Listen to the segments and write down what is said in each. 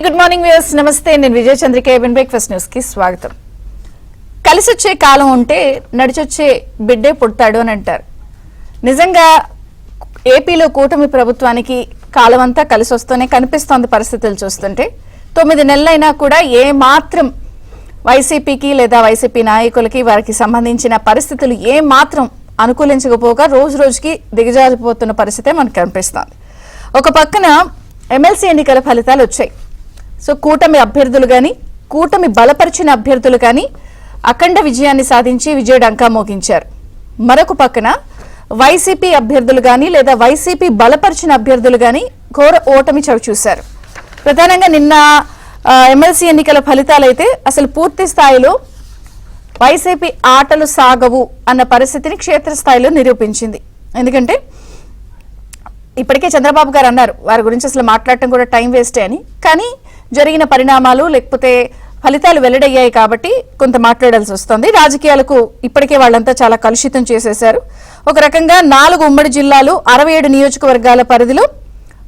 Good morning viewers, నమస్తే. నేను విజయ Chandrika. ABN breakfast news కి స్వాగతం. కలిసొచ్చే కాలం ఉంటే నడిచొచ్చే బిడ్డే పుడతాడు అని అంటారు. నిజంగా ఏపీలో కూటమి ప్రభుత్వానికి కాలం అంతా కలిసి వస్తూనే కనిపిస్తోంది. పరిస్థితులు చూస్తుంటే 9 నెలలైనా కూడా ఏ మాత్రం వైసీపీకి లేదా వైసీపీ నాయకులకి వారికి సంబంధించిన పరిస్థితులు ఏ మాత్రం అనుకూలించకపోగా రోజు రోజుకి దిగజారిపోతున్న పరిస్థితే మనకు కనిపిస్తోంది. ఒక పక్కన ఎమ్మెల్సీ ఎన్నికల ఫలితాలు వచ్చాయి. సో కూటమి అభ్యర్థులు కానీ కూటమి బలపరిచిన అభ్యర్థులు కానీ అఖండ విజయాన్ని సాధించి విజయడంకా మోగించారు. మరొక పక్కన వైసీపీ అభ్యర్థులు కానీ లేదా వైసీపీ బలపరిచిన అభ్యర్థులు కానీ ఘోర ఓటమి చవిచూశారు. ప్రధానంగా నిన్న ఎమ్మెల్సీ ఎన్నికల ఫలితాలైతే అసలు పూర్తి స్థాయిలో వైసీపీ ఆటలు సాగవు అన్న పరిస్థితిని క్షేత్రస్థాయిలో నిరూపించింది. ఎందుకంటే ఇప్పటికే చంద్రబాబు గారు అన్నారు వారి గురించి అసలు మాట్లాడటం కూడా టైం వేస్టే అని. కానీ జరిగిన పరిణామాలు లేకపోతే ఫలితాలు వెల్లడయ్యాయి కాబట్టి కొంత మాట్లాడాల్సి వస్తుంది. రాజకీయాలకు ఇప్పటికే వాళ్ళంతా చాలా కలుషితం చేసేశారు. ఒక రకంగా 4 ఉమ్మడి జిల్లాలు 67 నియోజకవర్గాల పరిధిలో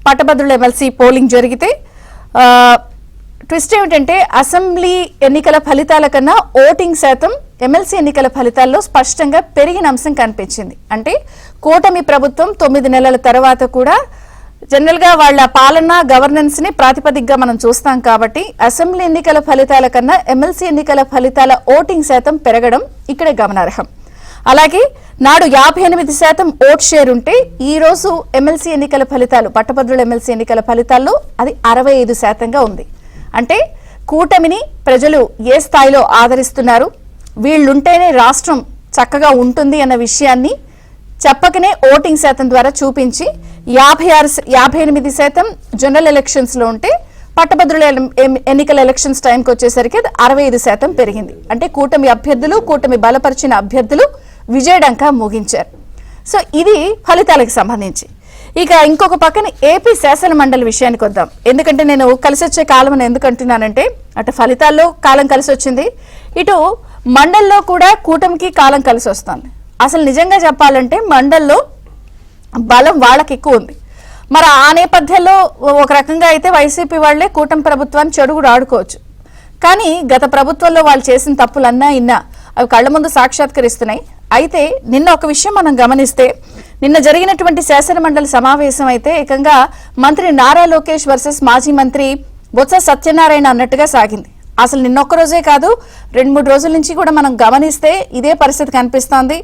పట్టభద్రుల ఎమ్మెల్సీ పోలింగ్ జరిగితే ట్విస్ట్ ఏమిటంటే అసెంబ్లీ ఎన్నికల ఫలితాల కన్నా ఓటింగ్ శాతం ఎమ్మెల్సీ ఎన్నికల ఫలితాల్లో స్పష్టంగా పెరిగిన అంశం కనిపించింది. అంటే కూటమి ప్రభుత్వం 9 నెలల తర్వాత కూడా జనరల్ గా వాళ్ళ పాలన గవర్నెన్స్ ని ప్రాతిపదికగా మనం చూస్తాం కాబట్టి అసెంబ్లీ ఎన్నికల ఫలితాల కన్నా ఎమ్మెల్సీ ఎన్నికల ఫలితాల ఓటింగ్ శాతం పెరగడం ఇక్కడే గమనార్హం. అలాగే నాడు 58% ఓట్ షేర్ ఉంటే ఈ రోజు ఎమ్మెల్సీ ఎన్నికల ఫలితాలు పట్టభద్రుల ఎమ్మెల్సీ ఎన్నికల ఫలితాల్లో అది 65%గా ఉంది. అంటే కూటమిని ప్రజలు ఏ స్థాయిలో ఆదరిస్తున్నారు, వీళ్ళుంటేనే రాష్ట్రం చక్కగా ఉంటుంది అన్న విషయాన్ని చెప్పకనే ఓటింగ్ శాతం ద్వారా చూపించి 58% జనరల్ ఎలక్షన్స్ లో ఉంటే పట్టభద్రుల ఎన్నికల ఎలక్షన్స్ టైంకి వచ్చేసరికి 65% పెరిగింది. అంటే కూటమి అభ్యర్థులు కూటమి బలపరిచిన అభ్యర్థులు విజయడంకా మోగించారు. సో ఇది ఫలితాలకు సంబంధించి. ఇక ఇంకొక పక్కన ఏపీ శాసన మండలి విషయానికి వద్దాం. ఎందుకంటే నేను కలిసి వచ్చే కాలం అని ఎందుకు అంటున్నానంటే అటు ఫలితాల్లో కాలం కలిసి వచ్చింది, ఇటు మండల్లో కూడా కూటమికి కాలం కలిసి వస్తుంది. అసలు నిజంగా చెప్పాలంటే మండల్లో బలం వాళ్ళకి ఎక్కువ ఉంది. మరి ఆ నేపథ్యంలో ఒక రకంగా అయితే వైసీపీ వాళ్లే కూటమి ప్రభుత్వాన్ని చెడు కూడా ఆడుకోవచ్చు. కానీ గత ప్రభుత్వంలో వాళ్ళు చేసిన తప్పులన్నా ఇన్నా అవి కళ్ల ముందు సాక్షాత్కరిస్తున్నాయి. అయితే నిన్న ఒక విషయం మనం గమనిస్తే నిన్న జరిగినటువంటి శాసన మండలి సమావేశం అయితే ఏకంగా మంత్రి నారా లోకేష్ వర్సెస్ మాజీ మంత్రి బొత్స సత్యనారాయణ అన్నట్టుగా సాగింది. అసలు నిన్నొక్క రోజే కాదు 2-3 రోజుల నుంచి కూడా మనం గమనిస్తే ఇదే పరిస్థితి కనిపిస్తోంది.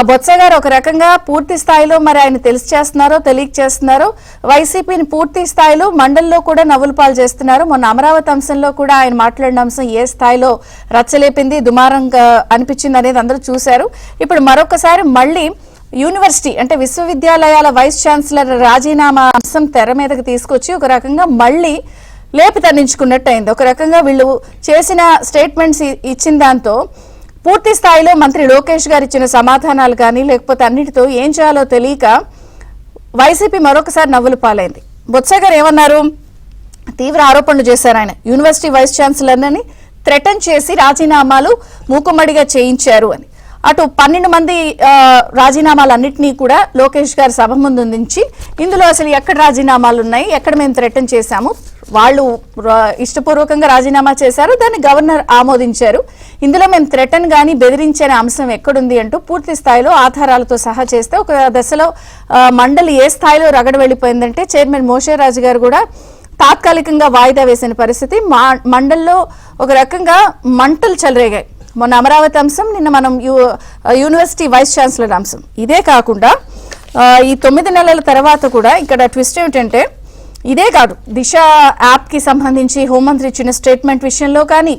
బొత్స గారు ఒక రకంగా పూర్తి స్థాయిలో మరి ఆయన తెలిసి చేస్తున్నారో తెలియక చేస్తున్నారో వైసీపీని పూర్తి స్థాయిలో మండల్లో కూడా నవ్వుల పాలు చేస్తున్నారు. మొన్న అమరావతి అంశంలో కూడా ఆయన మాట్లాడిన అంశం ఏ స్థాయిలో రచ్చలేపింది, దుమారంగా అనిపించింది అనేది అందరూ చూశారు. ఇప్పుడు మరొకసారి మళ్ళీ యూనివర్సిటీ అంటే విశ్వవిద్యాలయాల వైస్ ఛాన్సలర్ రాజీనామా అంశం తెర మీదకి తీసుకొచ్చి ఒక రకంగా మళ్ళీ లేపి తన్నించుకున్నట్టు అయింది. ఒక రకంగా వీళ్ళు చేసిన స్టేట్మెంట్స్ ఇచ్చిన దాంతో పూర్తి స్థాయిలో మంత్రి లోకేష్ గారు ఇచ్చిన సమాధానాలు కానీ లేకపోతే అన్నిటితో ఏం చేయాలో తెలియక వైసీపీ మరొకసారి నవ్వులు పాలైంది. బొత్స గారు ఏమన్నారు, తీవ్ర ఆరోపణలు చేశారు. ఆయన యూనివర్సిటీ వైస్ ఛాన్సలర్ అని థ్రెటన్ చేసి రాజీనామాలు మూకుమ్మడిగా చేయించారు అని. అటు 12 మంది రాజీనామాలన్నింటినీ కూడా లోకేష్ గారు సభ ముందు ఉంచి ఇందులో అసలు ఎక్కడ రాజీనామాలు ఉన్నాయి, ఎక్కడ మేము థ్రెటన్ చేశాము, వాళ్ళు ఇష్టపూర్వకంగా రాజీనామా చేశారు, దాన్ని గవర్నర్ ఆమోదించారు, ఇందులో మేము థ్రెటన్ గానీ బెదిరించిన అంశం ఎక్కడుంది అంటూ పూర్తి స్థాయిలో ఆధారాలతో సహా చేస్తే ఒక దశలో మండలి ఏ స్థాయిలో రగడ వెళ్ళిపోయిందంటే చైర్మన్ మోషేరాజు గారు కూడా తాత్కాలికంగా వాయిదా వేసిన పరిస్థితి. మండల్లో ఒక రకంగా మంటలు చెలరేగాయి. మొన్న అమరావతి అంశం, నిన్న మనం యూనివర్సిటీ వైస్ ఛాన్సలర్ అంశం. ఇదే కాకుండా ఈ 9 నెలల తర్వాత కూడా ఇక్కడ ట్విస్ట్ ఏమిటంటే ఇదే కాదు, దిశ యాప్కి సంబంధించి హోంమంత్రి ఇచ్చిన స్టేట్మెంట్ విషయంలో కానీ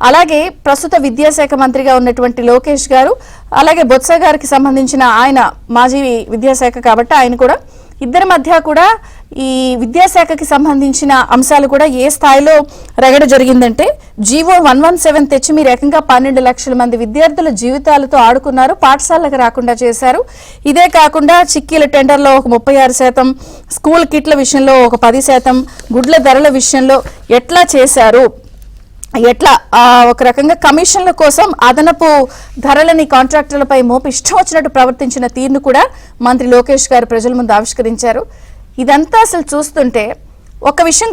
అలాగే ప్రస్తుత విద్యాశాఖ మంత్రిగా ఉన్నటువంటి లోకేష్ గారు అలాగే బొత్స గారికి సంబంధించిన ఆయన మాజీ విద్యాశాఖ కాబట్టి ఆయన కూడా ఇద్దరి మధ్య కూడా ఈ విద్యాశాఖకి సంబంధించిన అంశాలు కూడా ఏ స్థాయిలో రగడ జరిగిందంటే జీవో 117 తెచ్చి మీరు ఏకంగా 12 లక్షల మంది విద్యార్థుల జీవితాలతో ఆడుకున్నారు, పాఠశాలకు రాకుండా చేశారు. ఇదే కాకుండా చిక్కీల టెండర్లో ఒక 36%, స్కూల్ కిట్ల విషయంలో ఒక 10%, గుడ్ల ధరల విషయంలో ఎట్లా చేశారు, ఎట్లా ఒక రకంగా కమిషన్ల కోసం అదనపు ధరలని కాంట్రాక్టర్లపై మోపి ఇష్టం వచ్చినట్టు ప్రవర్తించిన తీరును కూడా మంత్రి లోకేష్ గారు ప్రజల ముందు ఆవిష్కరించారు. ఇదంతా అసలు చూస్తుంటే ఒక విషయం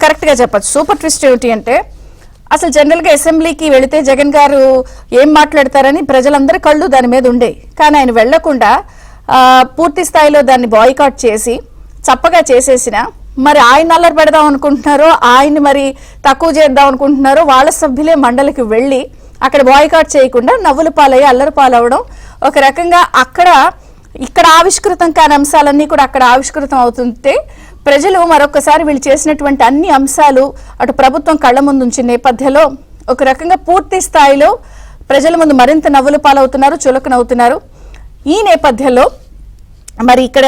కరెక్ట్గా చెప్పచ్చు. సూపర్ ట్విస్ట్ ఏమిటి అంటే అసలు జనరల్గా అసెంబ్లీకి వెళితే జగన్ గారు ఏం మాట్లాడతారని ప్రజలందరి కళ్ళు దాని మీద ఉండే. కానీ ఆయన వెళ్లకుండా పూర్తి స్థాయిలో దాన్ని బాయ్కాట్ చేసి చప్పగా చేసేసిన మరి ఆయన అల్లరి పెడదాం అనుకుంటున్నారో ఆయన్ని మరి తక్కువ చేద్దాం అనుకుంటున్నారో వాళ్ళ సభ్యులే మండలికి వెళ్ళి అక్కడ బాయ్కాట్ చేయకుండా నవ్వుల పాలయ్యి అల్లరి పాలవడం ఒక రకంగా ఇక్కడ ఆవిష్కృతం కాని అంశాలన్నీ కూడా అక్కడ ఆవిష్కృతం అవుతుంటే ప్రజలు మరొకసారి వీళ్ళు చేసినటువంటి అన్ని అంశాలు అటు ప్రభుత్వం కళ్ళ ముందు ఉంచిన నేపథ్యంలో ఒక రకంగా పూర్తి స్థాయిలో ప్రజల ముందు మరింత నవ్వుల పాలవుతున్నారు, చులకనవుతున్నారు. ఈ నేపథ్యంలో మరి ఇక్కడ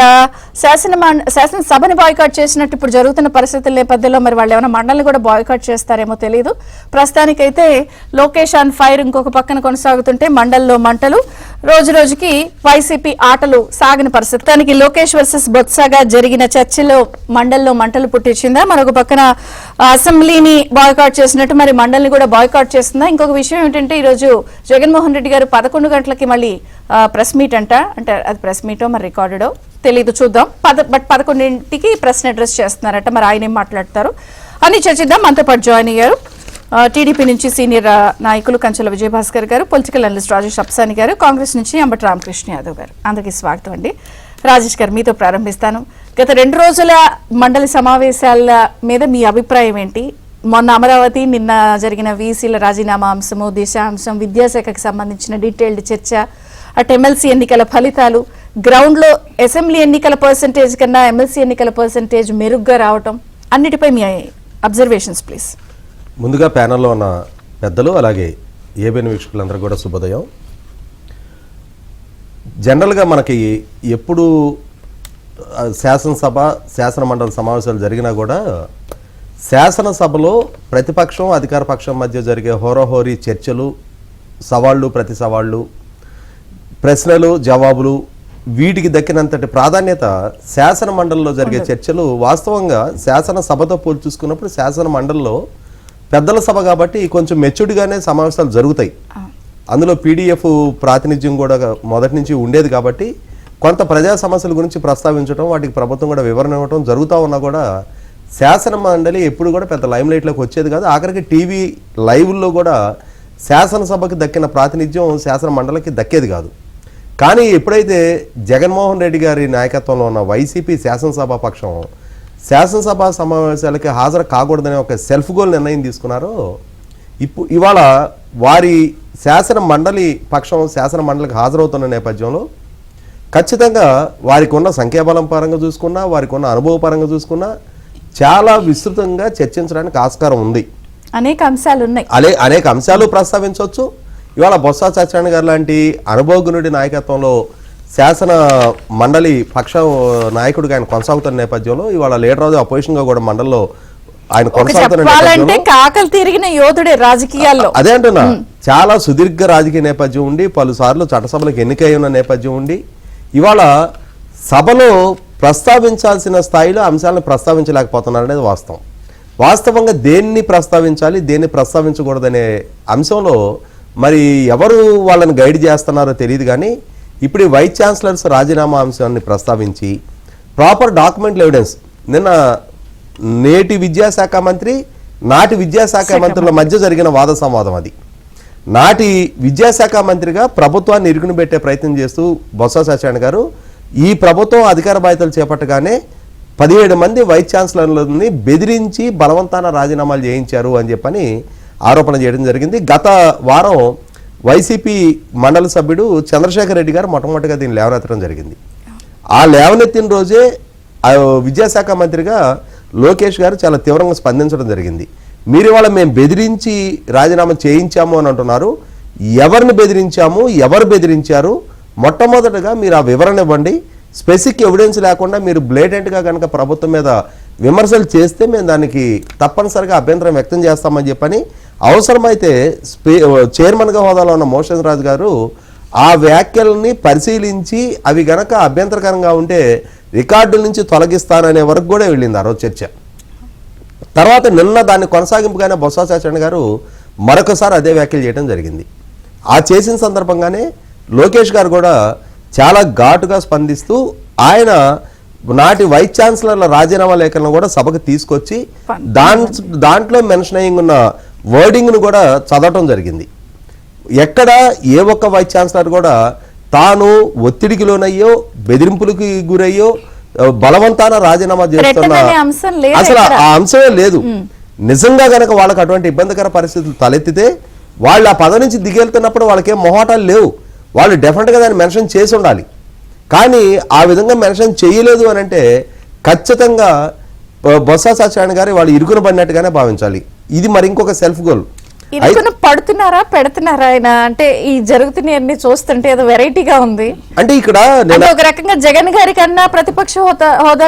శాసనసభని బాయ్కాట్ చేసినట్టు ఇప్పుడు జరుగుతున్న పరిస్థితుల నేపథ్యంలో మరి వాళ్ళు ఏమైనా మండలిని కూడా బాయ్కాట్ చేస్తారేమో తెలియదు. ప్రస్తుతానికైతే లోకేష్ ఆన్ ఫైర్ ఇంకొక పక్కన కొనసాగుతుంటే మండలిలో మంటలు, రోజు రోజుకి వైసీపీ ఆటలు సాగిన పరిస్థితి. దానికి లోకేష్ వర్సెస్ బొత్సగా జరిగిన చర్చలో మండలిలో మంటలు పుట్టించిందా? మరొక పక్కన అసెంబ్లీని బాయ్కాట్ చేసినట్టు మరి మండలిని కూడా బాయ్కాట్ చేస్తుందా? ఇంకొక విషయం ఏంటంటే ఈరోజు జగన్మోహన్ రెడ్డి గారు 11 గంటలకి మళ్ళీ ప్రెస్ మీట్ అంటే అది ప్రెస్ మీటో మరి రికార్డెడో తెలీదు, చూద్దాం. బట్ 11ంటికి ప్రశ్న అడ్రస్ చేస్తున్నారట. మరి ఆయన ఏం మాట్లాడతారు అని చర్చిద్దాం. మనతో పాటు జాయిన్ అయ్యారు టీడీపీ నుంచి సీనియర్ నాయకులు కంచెల విజయభాస్కర్ గారు, పొలిటికల్ అనలిస్ట్ రాజేష్ అప్సాని గారు, కాంగ్రెస్ నుంచి అంబటి రామకృష్ణ యాదవ్ గారు. అందరికీ స్వాగతం అండి. రాజేష్ గారు, మీతో ప్రారంభిస్తాను. గత 2 రోజుల మండలి సమావేశాల మీద మీ అభిప్రాయం ఏంటి? మొన్న అమరావతి, నిన్న జరిగిన వీసీల రాజీనామా అంశము, దిశ అంశం, విద్యాశాఖకి సంబంధించిన డీటెయిల్డ్ చర్చ, అటు ఎమ్మెల్సీ ఎన్నికల ఫలితాలు, గ్రౌండ్ లో అసెంబ్లీ ఎన్నికల పర్సంటేజ్ కన్నా ఎమ్మెల్సీ ఎన్నికల పర్సంటేజ్ మెరుగ్గా రావటం, అన్నిటిపై మీ అబ్జర్వేషన్స్ ప్లీజ్. ముందుగా ప్యానల్లో ఉన్న పెద్దలు అలాగే ఏబిఎన్ వీక్షకులందరూ కూడా శుభోదయం. జనరల్గా మనకి ఎప్పుడు శాసనసభ శాసన మండలి సమావేశాలు జరిగినా కూడా శాసనసభలో ప్రతిపక్షం అధికార పక్షం మధ్య జరిగే హోరాహోరీ చర్చలు, సవాళ్ళు ప్రతి సవాళ్ళు, ప్రశ్నలు జవాబులు, వీటికి దక్కినంతటి ప్రాధాన్యత శాసన మండలిలో జరిగే చర్చలు వాస్తవంగా శాసనసభతో పోల్చి చూసుకున్నప్పుడు శాసన మండలిలో పెద్దల సభ కాబట్టి కొంచెం మెచ్యూర్డ్గానే సమావేశాలు జరుగుతాయి. అందులో పీడిఎఫ్ ప్రాతినిధ్యం కూడా మొదటి నుంచి ఉండేది కాబట్టి కొంత ప్రజా సమస్యల గురించి ప్రస్తావించడం, వాటికి ప్రభుత్వం కూడా వివరణ ఇవ్వడం జరుగుతూ ఉన్నా కూడా శాసన మండలి ఎప్పుడు కూడా పెద్ద లైమ్ లైట్లోకి వచ్చేది కాదు. ఆఖరికి టీవీ లైవ్లో కూడా శాసనసభకి దక్కిన ప్రాతినిధ్యం శాసన మండలికి దక్కేది కాదు. కానీ ఎప్పుడైతే జగన్మోహన్ రెడ్డి గారి నాయకత్వంలో ఉన్న వైసీపీ శాసనసభ పక్షం శాసనసభ సమావేశాలకి హాజరు కాకూడదనే ఒక సెల్ఫ్ గోల్ నిర్ణయం తీసుకున్నారో, ఇవాళ వారి శాసన మండలి పక్షం శాసన మండలికి హాజరవుతున్న నేపథ్యంలో ఖచ్చితంగా వారికి ఉన్న సంఖ్యాబలం పరంగా చూసుకున్నా, వారికి ఉన్న అనుభవ పరంగా చూసుకున్నా చాలా విస్తృతంగా చర్చించడానికి ఆస్కారం ఉంది. అనేక అంశాలు ఉన్నాయి, అనేక అంశాలు ప్రస్తావించవచ్చు. ఇవాళ బొత్స సత్యనారాయణ గారు లాంటి అనుభవజ్ఞుడి నాయకత్వంలో శాసన మండలి పక్ష నాయకుడిగా ఆయన కొనసాగుతున్న నేపథ్యంలో ఇవాళ లీడర్ ఆఫ్ ది అపోజిషన్ గా కూడా మండలిలో ఆయన కొనసాగుతున్న రాజకీయాల్లో అదే అంటున్నా. చాలా సుదీర్ఘ రాజకీయ నేపథ్యం ఉండి పలుసార్లు చట్టసభలకు ఎన్నికై ఉన్న నేపథ్యం ఉండి ఇవాళ సభలో ప్రస్తావించాల్సిన స్థాయిలో అంశాలను ప్రస్తావించలేకపోతున్నారు అనేది వాస్తవంగా దేన్ని ప్రస్తావించాలి, దేన్ని ప్రస్తావించకూడదనే అంశంలో మరి ఎవరు వాళ్ళని గైడ్ చేస్తున్నారో తెలియదు. కానీ ఇప్పుడు వైస్ ఛాన్సలర్స్ రాజీనామా అంశాన్ని ప్రస్తావించి ప్రాపర్ డాక్యుమెంటల్ ఎవిడెన్స్, నిన్న నేటి విద్యాశాఖ మంత్రి నాటి విద్యాశాఖ మంత్రుల మధ్య జరిగిన వాద సంవాదం అది. నాటి విద్యాశాఖ మంత్రిగా ప్రభుత్వాన్ని ఇరుకుని పెట్టే ప్రయత్నం చేస్తూ బొత్స సత్యనారాయణ గారు ఈ ప్రభుత్వం అధికార బాధ్యతలు చేపట్టగానే 17 మంది వైస్ ఛాన్సలర్లని బెదిరించి బలవంతాన రాజీనామాలు చేయించారు అని చెప్పని ఆరోపణ చేయడం జరిగింది. గత వారం వైసీపీ మండలి సభ్యుడు చంద్రశేఖర్ రెడ్డి గారు మొట్టమొదటిగా దీన్ని లేవనెత్తడం జరిగింది. ఆ లేవనెత్తిన రోజే విద్యాశాఖ మంత్రిగా లోకేష్ గారు చాలా తీవ్రంగా స్పందించడం జరిగింది. మీరు ఇవాళ మేము బెదిరించి రాజీనామా చేయించాము అని అంటున్నారు. ఎవరిని బెదిరించాము, ఎవరు బెదిరించారు, మొట్టమొదటిగా మీరు ఆ వివరణ ఇవ్వండి. స్పెసిఫిక్ ఎవిడెన్స్ లేకుండా మీరు బ్లేటెంట్గా కనుక ప్రభుత్వం మీద విమర్శలు చేస్తే మేము దానికి తప్పనిసరిగా అభ్యంతరం వ్యక్తం చేస్తామని చెప్పని అవసరమైతే చైర్మన్గా హోదాలో ఉన్న మోషన్ రాజు గారు ఆ వ్యాఖ్యల్ని పరిశీలించి అవి గనక అభ్యంతరకరంగా ఉంటే రికార్డుల నుంచి తొలగిస్తాననే వరకు కూడా వెళ్ళింది ఆ రోజు చర్చ. తర్వాత నిన్న దాన్ని కొనసాగింపుగానే బొత్స సత్యనారాయణ గారు మరొకసారి అదే వ్యాఖ్యలు చేయడం జరిగింది. ఆ చేసిన సందర్భంగానే లోకేష్ గారు కూడా చాలా ఘాటుగా స్పందిస్తూ ఆయన నాటి వైస్ ఛాన్సలర్ల రాజీనామా లేఖలను కూడా సభకు తీసుకొచ్చి దాంట్లో మెన్షన్ అయ్యి ఉన్న వర్డింగ్ను కూడా చదవటం జరిగింది. ఎక్కడ ఏ ఒక్క వైస్ ఛాన్సలర్ కూడా తాను ఒత్తిడికి లోనయ్యో బెదిరింపులకి గురయ్యో బలవంతాన రాజీనామా చేస్తున్న అసలు ఆ అంశమే లేదు. నిజంగా గనక వాళ్ళకి అటువంటి ఇబ్బందికర పరిస్థితులు తలెత్తితే వాళ్ళు ఆ పదవి నుంచి దిగెళ్తున్నప్పుడు వాళ్ళకేం మొహాటాలు లేవు. వాళ్ళు డెఫినెట్గా దాన్ని మెన్షన్ చేసి ఉండాలి. కానీ ఆ విధంగా మెన్షన్ చేయలేదు అని అంటే ఖచ్చితంగా బొత్స సత్యనారాయణ గారు వాళ్ళు ఇరుకున పడినట్టుగానే భావించాలి. ఇది మరి ఇంకొక సెల్ఫ్ గోల్. పడుతున్నారా పెడుతున్నారా ఆయన అంటే ఈ జరుగుతున్నాయన్నీ చూస్తుంటే ఏదో వెరైటీగా ఉంది. అంటే ఇక్కడ ఒక రకంగా జగన్ గారి కన్నా ప్రతిపక్ష హోదా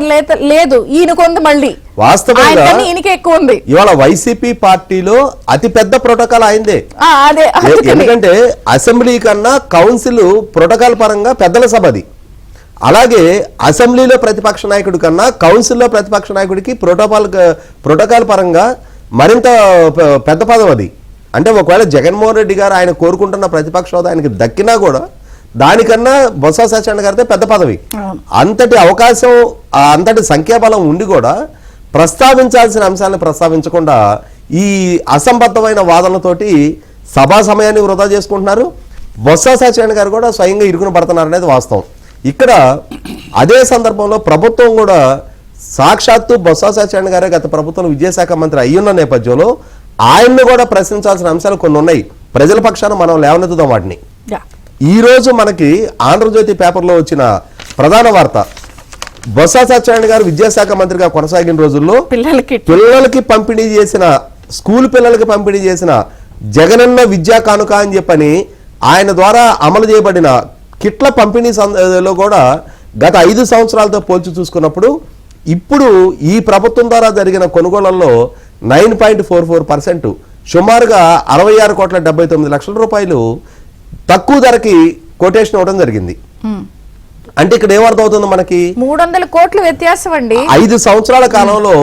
లేదు ఈయనకుంది, మళ్ళీ వాస్తవంగా ఈయనకే ఎక్కువ ఉంది. ఇవాళ వైసీపీ పార్టీలో అతి పెద్ద ప్రోటోకాల్ అయిందే. ఎందుకంటే అసెంబ్లీ కన్నా కౌన్సిల్ ప్రోటోకాల్ పరంగా పెద్దల సభ అది. అలాగే అసెంబ్లీలో ప్రతిపక్ష నాయకుడి కన్నా కౌన్సిల్లో ప్రతిపక్ష నాయకుడికి ప్రోటోకాల్ పరంగా మరింత పెద్ద పదం అది. అంటే ఒకవేళ జగన్మోహన్ రెడ్డి గారు ఆయన కోరుకుంటున్న ప్రతిపక్ష హోదా ఆయనకి దక్కినా కూడా దానికన్నా బొత్స సత్యనారాయణ గారితో పెద్ద పదవి. అంతటి అవకాశం అంతటి సంఖ్యాబలం ఉండి కూడా ప్రస్తావించాల్సిన అంశాలను ప్రస్తావించకుండా ఈ అసంబద్ధమైన వాదనలతోటి సభా సమయాన్ని వృధా చేసుకుంటున్నారు. బొత్స సత్యనారాయణ గారు కూడా స్వయంగా ఇరుకున పడుతున్నారు అనేది వాస్తవం. ఇక్కడ అదే సందర్భంలో ప్రభుత్వం కూడా సాక్షాత్తు బొత్స సత్యనారాయణ గారే గత ప్రభుత్వం విద్యాశాఖ మంత్రి అయ్యున్న నేపథ్యంలో ఆయన్ని కూడా ప్రశ్నించాల్సిన అంశాలు కొన్ని ఉన్నాయి. ప్రజల పక్షాన మనం లేవనెత్తుదాం వాటిని. ఈ రోజు మనకి ఆంధ్రజ్యోతి పేపర్లో వచ్చిన ప్రధాన వార్త, బొత్స సత్యనారాయణ గారు విద్యాశాఖ మంత్రిగా కొనసాగిన రోజుల్లో పిల్లలకి పంపిణీ చేసిన స్కూల్ పిల్లలకి పంపిణీ చేసిన జగనన్న విద్యా కానుక అని చెప్పని ఆయన ద్వారా అమలు చేయబడిన కిట్ల పంపిణీలో కూడా గత 5 సంవత్సరాలతో పోల్చి చూసుకున్నప్పుడు ఇప్పుడు ఈ ప్రభుత్వం ద్వారా జరిగిన కొనుగోళ్లలో 9.44% సుమారుగా 66,79,00,000 రూపాయలు తక్కువ ధరకి కొటేషన్ ఇవ్వడం జరిగింది. అంటే ఇక్కడ ఏమర్థమవుతుంది మనకి 300 కోట్ల వ్యత్యాసం అండి. 5 సంవత్సరాల కాలంలో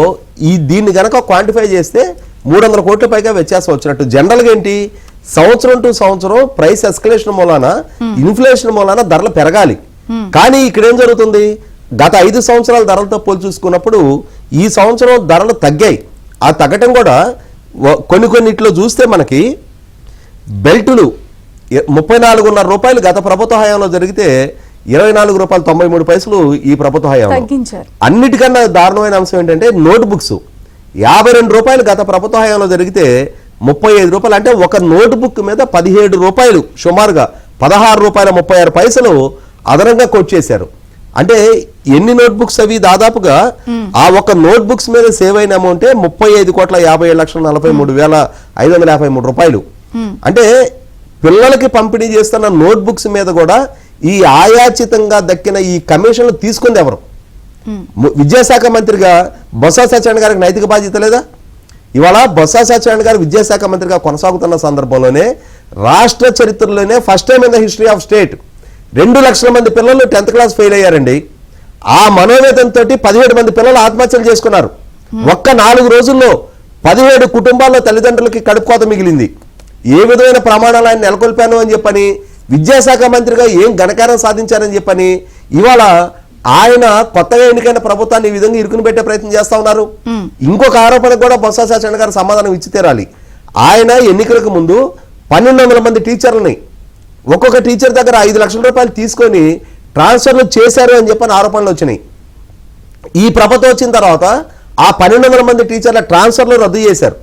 దీన్ని గనక క్వాంటిఫై చేస్తే 300 కోట్ల పైగా వ్యత్యాసం వచ్చినట్టు. జనరల్గా ఏంటి, సంవత్సరం టు సంవత్సరం ప్రైస్ ఎస్కలేషన్ మూలాన ఇన్ఫ్లేషన్ మూలాన ధరలు పెరగాలి. కానీ ఇక్కడ ఏం జరుగుతుంది, గత 5 సంవత్సరాల ధరలతో పోల్చి చూసుకున్నప్పుడు ఈ సంవత్సరం ధరలు తగ్గాయి. ఆ తగ్గటం కూడా కొన్నిట్లో చూస్తే మనకి బెల్టులు 34.5 రూపాయలు గత ప్రభుత్వ హయాంలో జరిగితే 24 రూపాయలు 93 ఈ ప్రభుత్వ హయాంలో. అన్నిటికన్నా దారుణమైన అంశం ఏంటంటే నోట్ బుక్స్ 52 రూపాయలు గత ప్రభుత్వ హయాంలో జరిగితే 35 రూపాయలు. అంటే ఒక నోట్ బుక్ మీద 17 రూపాయలు సుమారుగా 16 రూపాయల 36 పైసలు అదనంగా కొట్టేశారు. అంటే ఎన్ని నోట్ బుక్స్ అవి, దాదాపుగా ఆ ఒక నోట్ బుక్స్ మీద సేవ్ అయిన అమౌంటే 35,57,43,553 రూపాయలు. అంటే పిల్లలకి పంపిణీ చేస్తున్న నోట్ బుక్స్ మీద కూడా ఈ ఆయాచితంగా దక్కిన ఈ కమిషన్లు తీసుకుంది ఎవరు? విద్యాశాఖ మంత్రిగా బొత్స సత్యనారాయణ గారికి నైతిక బాధ్యత లేదా? ఇవాళ బొత్స సత్యనారాయణ గారు విద్యాశాఖ మంత్రిగా కొనసాగుతున్న సందర్భంలోనే రాష్ట్ర చరిత్రలోనే first time in the history of state 2 లక్షల మంది పిల్లలు 10th క్లాస్ ఫెయిల్ అయ్యారండి. ఆ మనోవేదంతో 17 మంది పిల్లలు ఆత్మహత్యలు చేసుకున్నారు. ఒక్క 4 రోజుల్లో 17 కుటుంబాల్లో తల్లిదండ్రులకి కడుపుకోత మిగిలింది. ఏ విధమైన ప్రమాణాలు ఆయన నెలకొల్పాను అని చెప్పని, విద్యాశాఖ మంత్రిగా ఏం ఘనకారం సాధించారని చెప్పని ఇవాళ ఆయన కొత్తగా ఎన్నికైన ప్రభుత్వాన్ని ఈ విధంగా ఇరుకుని పెట్టే ప్రయత్నం చేస్తా ఉన్నారు. ఇంకొక ఆరోపణకు కూడా బొత్స సత్యనారాయణ గారు సమాధానం ఇచ్చి తీరాలి. ఆయన ఎన్నికలకు ముందు 1,200 మంది టీచర్లని ఒక్కొక్క టీచర్ దగ్గర 5 లక్షల రూపాయలు తీసుకొని ట్రాన్స్ఫర్లు చేశారు అని చెప్పని ఆరోపణలు వచ్చినాయి. ఈ ప్రభుత్వం వచ్చిన తర్వాత ఆ 1,200 మంది టీచర్ల ట్రాన్స్ఫర్లు రద్దు చేశారు.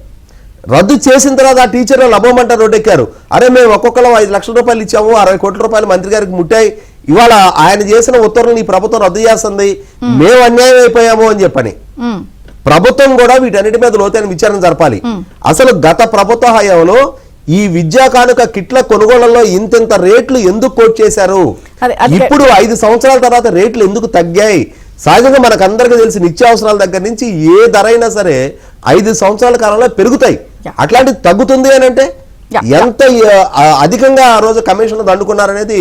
రద్దు చేసిన తర్వాత ఆ టీచర్లు లభమంట రోడ్డెక్కారు. అరే మేము ఒక్కొక్కరు 5 లక్షల రూపాయలు ఇచ్చాము, 60 కోట్ల రూపాయలు మంత్రి గారికి ముట్టాయి, ఇవాళ ఆయన చేసిన ఉత్తర్వులను ఈ ప్రభుత్వం రద్దు చేస్తుంది, మేము అన్యాయం అయిపోయాము అని చెప్పని ప్రభుత్వం కూడా వీటన్నిటి మీద లోతైన విచారణ జరపాలి. అసలు గత ప్రభుత్వ హయాంలో ఈ విద్యా కానుక కిట్ల కొనుగోళ్లలో ఇంత రేట్లు ఎందుకు కోట్ చేశారు? ఇప్పుడు 5 సంవత్సరాల తర్వాత రేట్లు ఎందుకు తగ్గాయి? సహజంగా మనకందరికీ తెలిసి నిత్యావసరాల దగ్గర నుంచి ఏ ధర అయినా సరే 5 సంవత్సరాల కాలంలో పెరుగుతాయి. అట్లాంటిది తగ్గుతుంది అని అంటే ఎంత అధికంగా ఆ రోజు కమిషన్లు దండుకున్నారనేది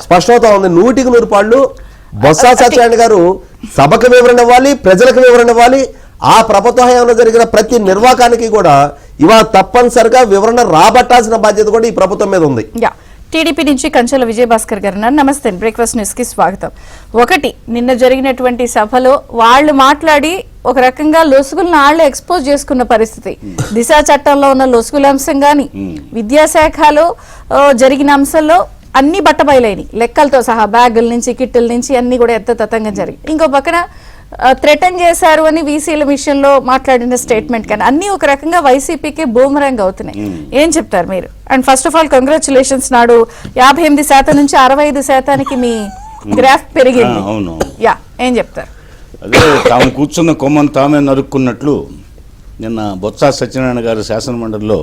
స్పష్టమవుతా ఉంది. 100కి 100 పాళ్ళు బొత్స సత్యనారాయణ గారు సభకు వివరణ ఇవ్వాలి, ప్రజలకు వివరణ ఇవ్వాలి. ఆ ప్రభుత్వ హయాంలో జరిగిన ప్రతి నిర్వాకానికి కూడా ఇవాళ తప్పనిసరిగా వివరణ రాబట్టాల్సిన బాధ్యత కూడా ఈ ప్రభుత్వం మీద ఉంది. టీడీపీ నుంచి కంచెల విజయభాస్కర్ గారు ఉన్నారు. నమస్తే, బ్రేక్ఫాస్ట్ న్యూస్ కి స్వాగతం. ఒకటి, నిన్న జరిగినటువంటి సభలో వాళ్ళు మాట్లాడి ఒక రకంగా లొసుగులను వాళ్ళే ఎక్స్పోజ్ చేసుకున్న పరిస్థితి. దిశ చట్టంలో ఉన్న లొసుగుల అంశం గాని, విద్యాశాఖలో జరిగిన అంశంలో అన్ని బట్టబయలైనవి, లెక్కలతో సహా బ్యాగుల నుంచి కిట్టుల నుంచి అన్ని కూడా ఎత్తతంగా జరిగి, ఇంకో పక్కన థ్రెటన్ చేశారు అని వీసీల విషయంలో మాట్లాడిన స్టేట్మెంట్ కానీ అన్ని ఒక రకంగా వైసీపీకి బూమరంగ్ అవుతున్నాయి. ఏం చెప్తారు మీరు? And first of all congratulations, నాడు 58% నుంచి 65% మీ గ్రాఫ్ పెరిగింది. యా, ఏం చెప్తారు? అదే తాము కూర్చున్న కొమ్మను తామే నరుక్కున్నట్లు నిన్న బొత్స సత్యనారాయణ గారు శాసనమండలిలో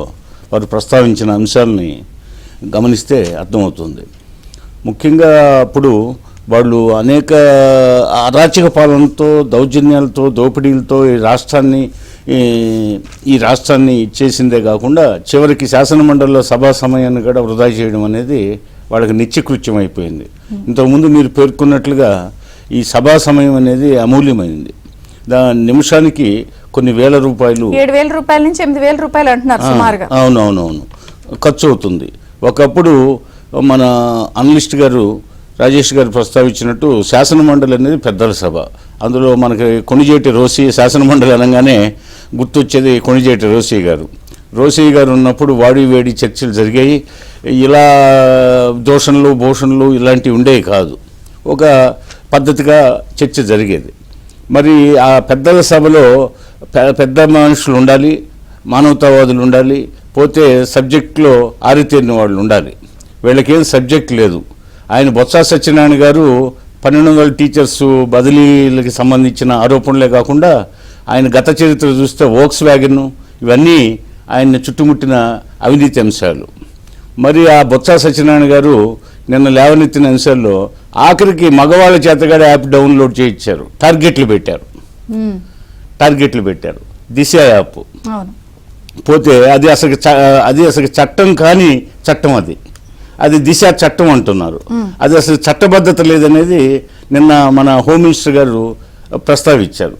వారు ప్రస్తావించిన అంశాలని గమనిస్తే అర్థమవుతుంది. ముఖ్యంగా అప్పుడు వాళ్ళు అనేక అరాచక పాలనతో, దౌర్జన్యాలతో, దోపిడీలతో ఈ రాష్ట్రాన్ని ఇచ్చేసిందే కాకుండా చివరికి శాసనమండలిలో సభా సమయాన్ని కూడా వృధా చేయడం అనేది వాళ్ళకి నిత్యకృత్యం అయిపోయింది. ఇంతకుముందు మీరు పేర్కొన్నట్లుగా ఈ సభా సమయం అనేది అమూల్యమైంది. నిమిషానికి కొన్ని వేల రూపాయలు, 7,000 రూపాయల నుంచి 8,000 రూపాయలు అంటున్నారు సుమారుగా. అవునవునవును, ఖర్చు అవుతుంది. ఒకప్పుడు మన అనలిస్ట్ గారు రాజేష్ గారు ప్రస్తావించినట్టు శాసనమండలి అనేది పెద్దల సభ. అందులో మనకి కొణిజేటి రోసి, శాసనమండలి అనగానే గుర్తొచ్చేది కొణిజేటి రోసి గారు ఉన్నప్పుడు వాడి వేడి చర్చలు జరిగాయి. ఇలా దోషణలు భూషణలు ఇలాంటివి ఉండేవి కాదు, ఒక పద్ధతిగా చర్చ జరిగేది. మరి ఆ పెద్దల సభలో పెద్ద మనుషులు ఉండాలి, మానవతావాదులు ఉండాలి, పోతే సబ్జెక్టులో ఆరితేరిన వాళ్ళు ఉండాలి. వీళ్ళకేం సబ్జెక్ట్ లేదు. ఆయన బొత్స సత్యనారాయణ గారు 1200 టీచర్స్ బదిలీలకి సంబంధించిన ఆరోపణలే కాకుండా ఆయన గత చరిత్ర చూస్తే వోక్స్ వ్యాగన్ ఇవన్నీ ఆయన చుట్టుముట్టిన అవినీతి అంశాలు. మరి ఆ బొత్స సత్యనారాయణ గారు నిన్న లేవనెత్తిన అంశాల్లో ఆఖరికి మగవాళ్ళ చేతగాడే యాప్ డౌన్లోడ్ చేయించారు, టార్గెట్లు పెట్టారు దిశ యాప్. పోతే అది అసలు చట్టం కాని చట్టం, అది దిశ చట్టం అంటున్నారు. అది అసలు చట్టబద్ధత లేదనేది నిన్న మన హోమ్ మినిస్టర్ గారు ప్రస్తావించారు.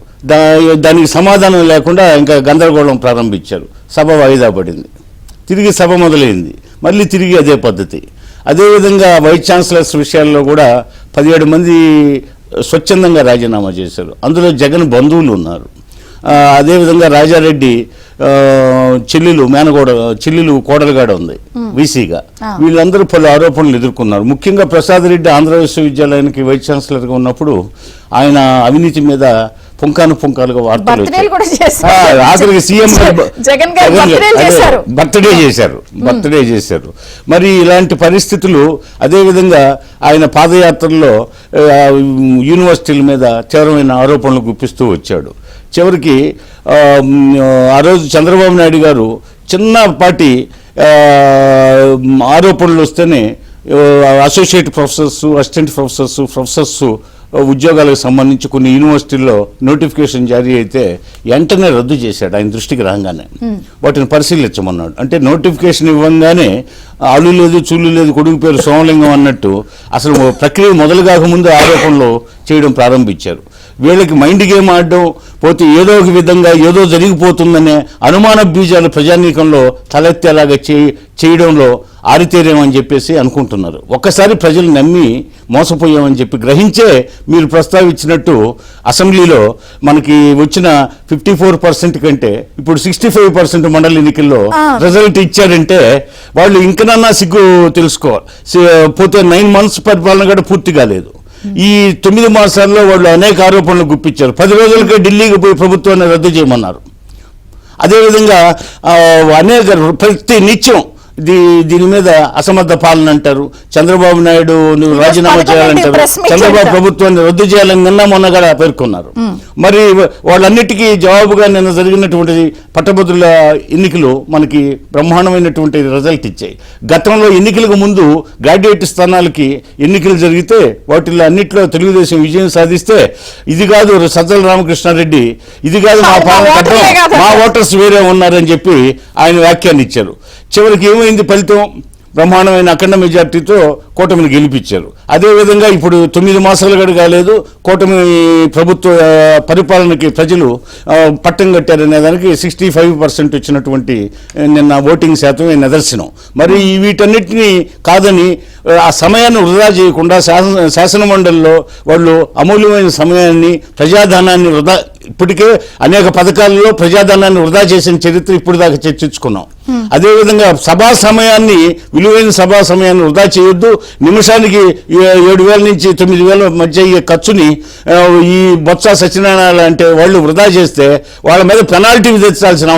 దానికి సమాధానం లేకుండా ఇంకా గందరగోళం ప్రారంభించారు. సభ వాయిదా పడింది, తిరిగి సభ మొదలైంది, మళ్ళీ తిరిగి అదే పద్ధతి. అదేవిధంగా వైస్ ఛాన్సలర్స్ విషయాల్లో కూడా 17 మంది స్వచ్ఛందంగా రాజీనామా చేశారు. అందులో జగన్ బంధువులు ఉన్నారు. అదేవిధంగా రాజారెడ్డి చెల్లెలు కోడలుగాడ ఉంది వీసీగా. వీళ్ళందరూ పలు ఆరోపణలు ఎదుర్కొన్నారు. ముఖ్యంగా ప్రసాద్ రెడ్డి ఆంధ్ర విశ్వవిద్యాలయానికి వైస్ ఛాన్సలర్గా ఉన్నప్పుడు ఆయన అవినీతి మీద పుంకాలుగా వార్తలు వచ్చాయి. ఆఖరికి సీఎం బర్త్డే చేశారు. మరి ఇలాంటి పరిస్థితులు, అదేవిధంగా ఆయన పాదయాత్రలో యూనివర్సిటీల మీద తీవ్రమైన ఆరోపణలు గుప్పిస్తూ వచ్చాడు. చివరికి ఆ రోజు చంద్రబాబు నాయుడు గారు చిన్నపాటి ఆరోపణలు వస్తేనే అసోసియేట్ ప్రొఫెసర్స్, అసిస్టెంట్ ప్రొఫెసర్స్ ఉద్యోగాలకు సంబంధించి కొన్ని యూనివర్సిటీల్లో నోటిఫికేషన్ జారీ అయితే వెంటనే రద్దు చేశాడు. ఆయన దృష్టికి రాగానే వాటిని పరిశీలించమన్నాడు. అంటే నోటిఫికేషన్ ఇవ్వగానే అల్లు లేదు చూలు లేదు కొడుకు పేరు సోమలింగం అన్నట్టు అసలు ప్రక్రియ మొదలు కాకముందు ఆరోపణలు చేయడం ప్రారంభించారు. వీళ్ళకి మైండ్ గేమ్ ఆడడం, పోతే ఏదో ఒక విధంగా ఏదో జరిగిపోతుందనే అనుమాన బీజాలు ప్రజానీకంలో తలెత్తేలాగా చేయడంలో ఆరితేరేమని చెప్పేసి అనుకుంటున్నారు. ఒక్కసారి ప్రజలు నమ్మి మోసపోయామని చెప్పి గ్రహించే మీరు ప్రస్తావించినట్టు అసెంబ్లీలో మనకి వచ్చిన 54% కంటే ఇప్పుడు 65% మండలి ఎన్నికల్లో రిజల్ట్ ఇచ్చారంటే వాళ్ళు ఇంకనన్నా సిగ్గు తెలుసుకోవాలి. పోతే 9 months పరిపాలన కూడా పూర్తి కాలేదు. ఈ 9 మాసాల్లో వాళ్ళు అనేక ఆరోపణలు గుప్పించారు. 10 రోజులకే ఢిల్లీకి పోయి ప్రభుత్వాన్ని రద్దు చేయమన్నారు. అదేవిధంగా అనేక ప్రతి నిత్యం దీని మీద అసమర్థ పాలన అంటారు. చంద్రబాబు నాయుడు నువ్వు రాజీనామా చేయాలంటారు, చంద్రబాబు ప్రభుత్వాన్ని రద్దు చేయాలని నిన్న మొన్నగా పేర్కొన్నారు. మరి వాళ్ళన్నిటికీ జవాబుగా నిన్న జరిగినటువంటి పట్టభద్రుల ఎన్నికలు మనకి బ్రహ్మాండమైనటువంటి రిజల్ట్ ఇచ్చాయి. గతంలో ఎన్నికలకు ముందు గ్రాడ్యుయేట్ స్థానాలకి ఎన్నికలు జరిగితే వాటిల్లో అన్నింటిలో తెలుగుదేశం విజయం సాధిస్తే ఇది కాదు సజ్జల రామకృష్ణారెడ్డి, ఇది కాదు మా పాలన, మా ఓటర్స్ వేరే ఉన్నారని చెప్పి ఆయన వ్యాఖ్యానించారు. చివరికి ఏమైంది ఫలితం? బ్రహ్మాండమైన అఖండ మెజార్టీతో కూటమిని గెలిపించారు. అదేవిధంగా ఇప్పుడు 9 మాసాలు కూడా కాలేదు కూటమి ప్రభుత్వ పరిపాలనకి ప్రజలు పట్టం కట్టారనే దానికి 65% వచ్చినటువంటి నిన్న ఓటింగ్ శాతమే నిదర్శనం. మరి వీటన్నిటినీ కాదని ఆ సమయాన్ని వృధా చేయకుండా శాసనమండలిలో వాళ్ళు అమూల్యమైన సమయాన్ని ప్రజాధనాన్ని వృధా, ఇప్పటికే అనేక పథకాలలో ప్రజాధనాన్ని వృధా చేసిన చరిత్ర ఇప్పుడు దాకా చర్చించుకున్నాం. అదేవిధంగా సభా సమయాన్ని, విలువైన సభా సమయాన్ని వృధా చేయొద్దు. నిమిషానికి 7,000 నుంచి 9,000 మధ్య అయ్యే ఖర్చుని ఈ బొత్స సత్యనారాయణ లాంటి వాళ్ళు వృధా చేస్తే వాళ్ళ మీద పెనాల్టీ విధించాల్సిన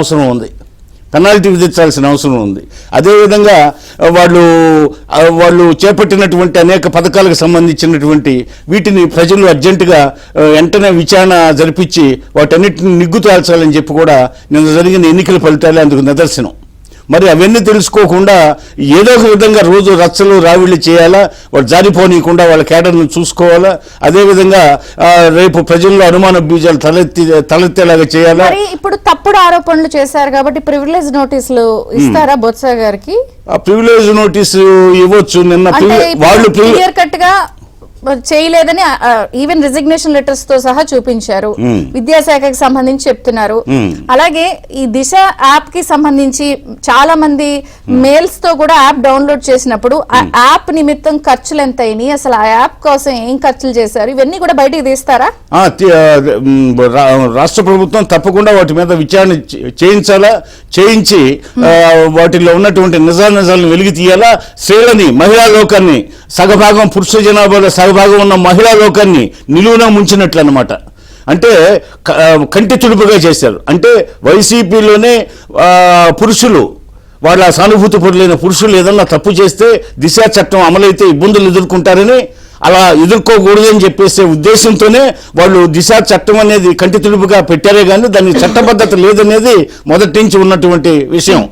అవసరం ఉంది. అదేవిధంగా వాళ్ళు చేపట్టినటువంటి అనేక పథకాలకు సంబంధించినటువంటి వీటిని ప్రజలు అర్జెంటుగా వెంటనే విచారణ జరిపించి వాటన్నిటిని నిగ్గు తేల్చాలని చెప్పి కూడా నిన్న జరిగిన ఎన్నికల ఫలితాలే అందుకు నిదర్శనం. మరి అవన్నీ తెలుసుకోకుండా ఏదో ఒక విధంగా రోజు రచ్చలు రావిళ్ళు చేయాలా, వాళ్ళు జారిపోనీయకుండా వాళ్ళ కేడర్ను చూసుకోవాలా, అదేవిధంగా రేపు ప్రజల్లో అనుమాన బీజాలు తలెత్తేలాగా చేయాలా. ఇప్పుడు తప్పుడు ఆరోపణలు చేశారు కాబట్టి ప్రివిలేజ్ నోటీసులు ఇస్తారా బొత్స గారికి? ఆ ప్రివిలేజ్ నోటీసు ఇవ్వచ్చు. నిన్న వాళ్ళు క్లియర్ కట్ గా చేయలేదని ఈవెన్ రిజిగ్నేషన్ లెటర్స్ తో సహా చూపించారు. విద్యాశాఖకి సంబంధించి చెప్తున్నారు. అలాగే ఈ దిశ యాప్ కి సంబంధించి చాలా మంది మెయిల్స్ తో కూడా యాప్ డౌన్లోడ్ చేసినప్పుడు ఆ యాప్ నిమిత్తం ఖర్చులు ఎంత అయినాయి, అసలు ఆ యాప్ కోసం ఏం ఖర్చులు చేశారు, ఇవన్నీ కూడా బయటికి తీస్తారా? రాష్ట్ర ప్రభుత్వం తప్పకుండా వాటి మీద విచారణ చేయించి వాటిలో ఉన్నటువంటి నిజాలను వెలికి తీయాలా. స్త్రీలని, మహిళా లోకాన్ని, సగభాగం పురుష జనాభాలో సగభాగం ఉన్న మహిళా లోకాన్ని నిలువున ముంచినట్లు అన్నమాట. అంటే కంటి తుడుపుగా చేశారు. అంటే వైసీపీలోనే పురుషులు, వాళ్ళ సానుభూతి పరులైన పురుషులు ఏదన్నా తప్పు చేస్తే దిశ చట్టం అమలైతే ఇబ్బందులు ఎదుర్కొంటారని, అలా ఎదుర్కోకూడదని చెప్పేసే ఉద్దేశంతోనే వాళ్ళు దిశ చట్టం అనేది కంటి తుడుపుగా పెట్టారే కానీ దానికి చట్టబద్ధత లేదనేది మొదటి నుంచి ఉన్నటువంటి విషయం.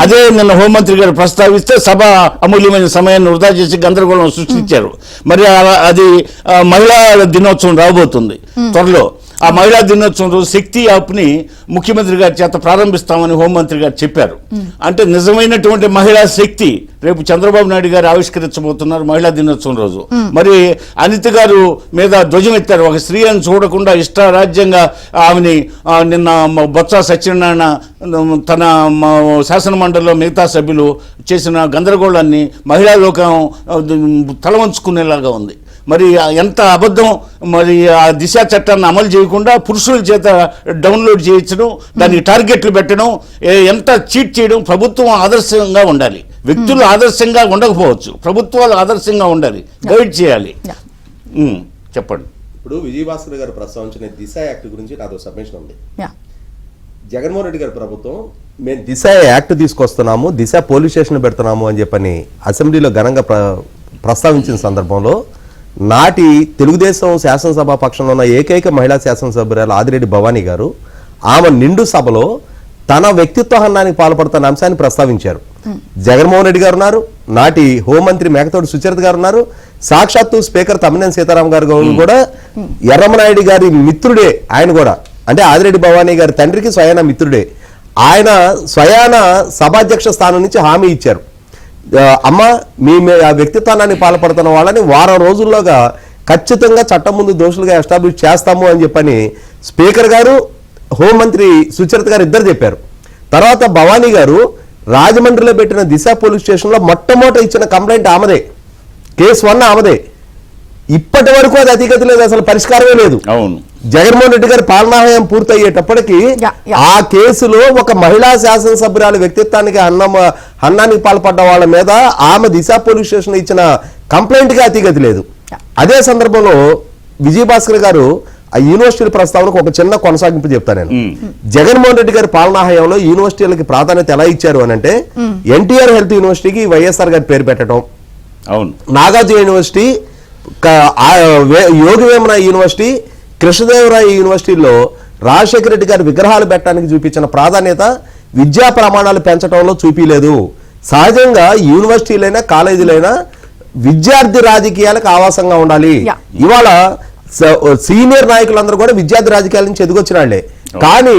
అదే నిన్న హోంమంత్రి గారు ప్రస్తావిస్తే సభ అమూల్యమైన సమయాన్ని వృధా చేసి గందరగోళం సృష్టించారు. మరి అది మహిళా దినోత్సవం రాబోతుంది త్వరలో. ఆ మహిళా దినోత్సవం రోజు శక్తి యాప్ని ముఖ్యమంత్రి గారి చేత ప్రారంభిస్తామని హోంమంత్రి గారు చెప్పారు. అంటే నిజమైనటువంటి మహిళా శక్తి రేపు చంద్రబాబు నాయుడు గారు ఆవిష్కరించబోతున్నారు మహిళా దినోత్సవం రోజు. మరి అనిత గారు మీద ధ్వజం ఎత్తారు. ఒక స్త్రీ అని చూడకుండా ఇష్టారాజ్యంగా ఆమెని నిన్న బొత్స సత్యనారాయణ తన శాసన మండలిలో మిగతా సభ్యులు చేసిన గందరగోళాన్ని మహిళా లోకం తలవంచుకునేలాగా ఉంది. మరి ఎంత అబద్ధం. మరి ఆ దిశ చట్టాన్ని అమలు చేయకుండా పురుషుల చేత డౌన్లోడ్ చేయించడం, దానికి టార్గెట్లు పెట్టడం, ఎంత చీట్ చేయడం. ప్రభుత్వం ఆదర్శంగా ఉండాలి, వ్యక్తులు ఆదర్శంగా ఉండకపోవచ్చు, ప్రభుత్వాలు ఆదర్శంగా ఉండాలి, గైడ్ చేయాలి. చెప్పండి. ఇప్పుడు విజయభాస్కర్ గారు ప్రస్తావించిన దిశ యాక్ట్ గురించి నాతో సబ్మిషన్ ఉంది. జగన్మోహన్ రెడ్డి గారి ప్రభుత్వం మేము దిశ యాక్ట్ తీసుకొస్తున్నాము, దిశ పోలీస్ స్టేషన్ పెడుతున్నాము అని చెప్పని అసెంబ్లీలో ఘనంగా ప్రస్తావించిన సందర్భంలో నాటి తెలుగుదేశం శాసనసభ పక్షంలో ఉన్న ఏకైక మహిళా శాసనసభ్యురాలు ఆదిరెడ్డి భవానీ గారు ఆమె నిండు సభలో తన వ్యక్తిత్వ హననానికి పాల్పడుతున్న అంశాన్ని ప్రస్తావించారు. జగన్మోహన్ రెడ్డి గారు ఉన్నారు, నాటి హోంమంత్రి మేకతోటి సుచరిత గారు ఉన్నారు, సాక్షాత్తు స్పీకర్ తమ్మినేని సీతారాం గారు కూడా ఎర్రమనాయుడు గారి మిత్రుడే ఆయన కూడా. అంటే ఆదిరెడ్డి భవానీ గారి తండ్రికి స్వయాన మిత్రుడే. ఆయన స్వయాన సభాధ్యక్ష స్థానం నుంచి హామీ ఇచ్చారు, అమ్మ మీ వ్యక్తిత్వాన్ని పాల్పడుతున్న వాళ్ళని వారం రోజుల్లోగా ఖచ్చితంగా చట్టం ముందు దోషులుగా ఎస్టాబ్లిష్ చేస్తాము అని చెప్పని స్పీకర్ గారు, హోంమంత్రి సుచరిత గారు ఇద్దరు చెప్పారు. తర్వాత భవానీ గారు రాజమండ్రిలో పెట్టిన దిశ పోలీస్ స్టేషన్లో మొట్టమొదట ఇచ్చిన కంప్లైంట్ ఆమెదే, కేసు 1 ఆమెదే. ఇప్పటి వరకు అది అధిగతి లేదు, అసలు పరిష్కారమే లేదు. అవును, జగన్మోహన్ రెడ్డి గారి పాలనాహయం పూర్తయ్యేటప్పటికి ఆ కేసులో ఒక మహిళా శాసనసభ్యురాలి వ్యక్తిత్వానికి హన్నానికి పాల్పడ్డ వాళ్ళ మీద ఆమె దిశ పోలీస్ స్టేషన్ ఇచ్చిన కంప్లైంట్ గా అతిగతి లేదు. అదే సందర్భంలో విజయభాస్కర్ గారు ఆ యూనివర్సిటీల ప్రస్తావనకు ఒక చిన్న కొనసాగింపు చెప్తాను నేను. జగన్మోహన్ రెడ్డి గారి పాలనాహయంలో యూనివర్సిటీలకి ప్రాధాన్యత ఎలా ఇచ్చారు అని అంటే, ఎన్టీఆర్ హెల్త్ యూనివర్సిటీకి వైఎస్ఆర్ గారి పేరు పెట్టడం, అవును, నాగార్జున యూనివర్సిటీ, యోగి వేమన యూనివర్సిటీ, కృష్ణదేవరాయ యూనివర్సిటీల్లో రాజశేఖర రెడ్డి గారి విగ్రహాలు పెట్టడానికి చూపించిన ప్రాధాన్యత విద్యా ప్రమాణాలు పెంచడంలో చూపించలేదు. సహజంగా యూనివర్సిటీలైనా కాలేజీలైనా విద్యార్థి రాజకీయాలకు ఆవాసంగా ఉండాలి. ఇవాళ సీనియర్ నాయకులందరూ కూడా విద్యార్థి రాజకీయాల నుంచి ఎదిగొచ్చిన వాళ్ళే. కానీ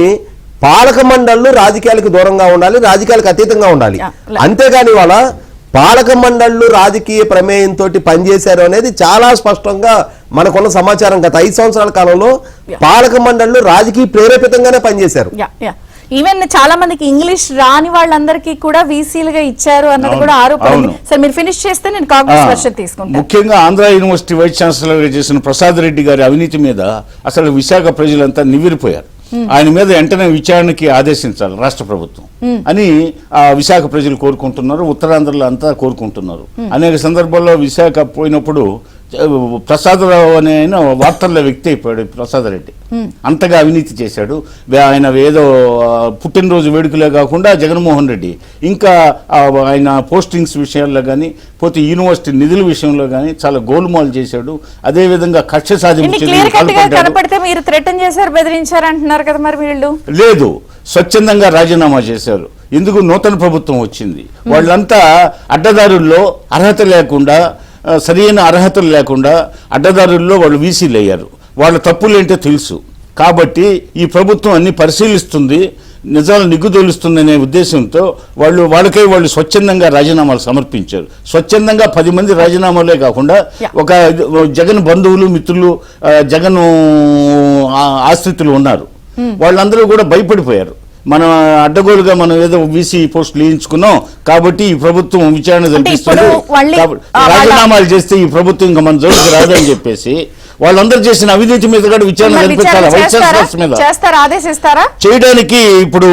పాలక మండళ్ళు రాజకీయాలకు దూరంగా ఉండాలి, రాజకీయాలకు అతీతంగా ఉండాలి. అంతేగాని ఇవాళ పాలక మండళ్ళు రాజకీయ ప్రమేయంతో పనిచేశారు అనేది చాలా స్పష్టంగా మనకున్న సమాచారం. గత 5 సంవత్సరాల కాలంలో పాలక మండళ్ళు రాజకీయ ప్రేరేపితంగానే పనిచేశారు. ఈవెన్ చాలా మందికి ఇంగ్లీష్ రాని వాళ్ళందరికీ కూడా వీసీలుగా ఇచ్చారు అన్నది కూడా ఆరోపణ ఉంది. సార్ మీరు ఫినిష్ చేస్తే నేను కాంగ్రెస్ వర్షన్ తీసుకుంటాను. ముఖ్యంగా ఆంధ్ర యూనివర్సిటీ వైస్ ఛాన్సలర్ గా చేసిన ప్రసాద్ రెడ్డి గారి అవినీతి మీద అసలు విశాఖ ప్రజలంతా నివ్వెరపోయారు. ఆయన మీద వెంటనే విచారణకి ఆదేశించాలి రాష్ట్ర ప్రభుత్వం అని విశాఖ ప్రజలు కోరుకుంటున్నారు, ఉత్తరాంధ్రలో అంతా కోరుకుంటున్నారు. అనేక సందర్భాల్లో విశాఖ పోయినప్పుడు ప్రసాదరావు అనే ఆయన వార్తల్లో వ్యక్తి అయిపోయాడు ప్రసాద్ రెడ్డి. అంతగా అవినీతి చేశాడు. ఆయన ఏదో పుట్టినరోజు వేడుకలే కాకుండా జగన్మోహన్ రెడ్డి ఇంకా ఆయన పోస్టింగ్స్ విషయాల్లో కానీ పోతే యూనివర్సిటీ నిధుల విషయంలో కానీ చాలా గోల్మాల్ చేశాడు. అదే విధంగా కక్ష సాధింపు లేదు, స్వచ్ఛందంగా రాజీనామా చేశారు. ఎందుకు? నూతన ప్రభుత్వం వచ్చింది, వాళ్ళంతా అడ్డదారుల్లో అర్హత లేకుండా సరైన అర్హతలు లేకుండా అడ్డదారుల్లో వాళ్ళు వీసీలు అయ్యారు. వాళ్ళ తప్పులేంటో తెలుసు కాబట్టి ఈ ప్రభుత్వం అన్ని పరిశీలిస్తుంది, నిజాలు నిగ్గుదోలుస్తుందనే ఉద్దేశంతో వాళ్ళకై వాళ్ళు స్వచ్ఛందంగా రాజీనామాలు సమర్పించారు. స్వచ్ఛందంగా 10 మంది రాజీనామాలే కాకుండా ఒక జగన్ బంధువులు మిత్రులు జగన్ ఆశ్రితులు ఉన్నారు. వాళ్ళందరూ కూడా భయపడిపోయారు. మనం అడ్డగోలుగా మనం ఏదో వీసీ పోస్టులు వేయించుకున్నాం కాబట్టి ఈ ప్రభుత్వం విచారణ జరిపిస్తుంది, రాజీనామాలు చేస్తే ఈ ప్రభుత్వం ఇంకా మన జోలికి రాదని చెప్పేసి వాళ్ళందరూ చేసిన అవినీతి మీద కూడా విచారణ జరిపించాలి. వైస్ ఛాన్సలర్స్ మీద చేయడానికి ఇప్పుడు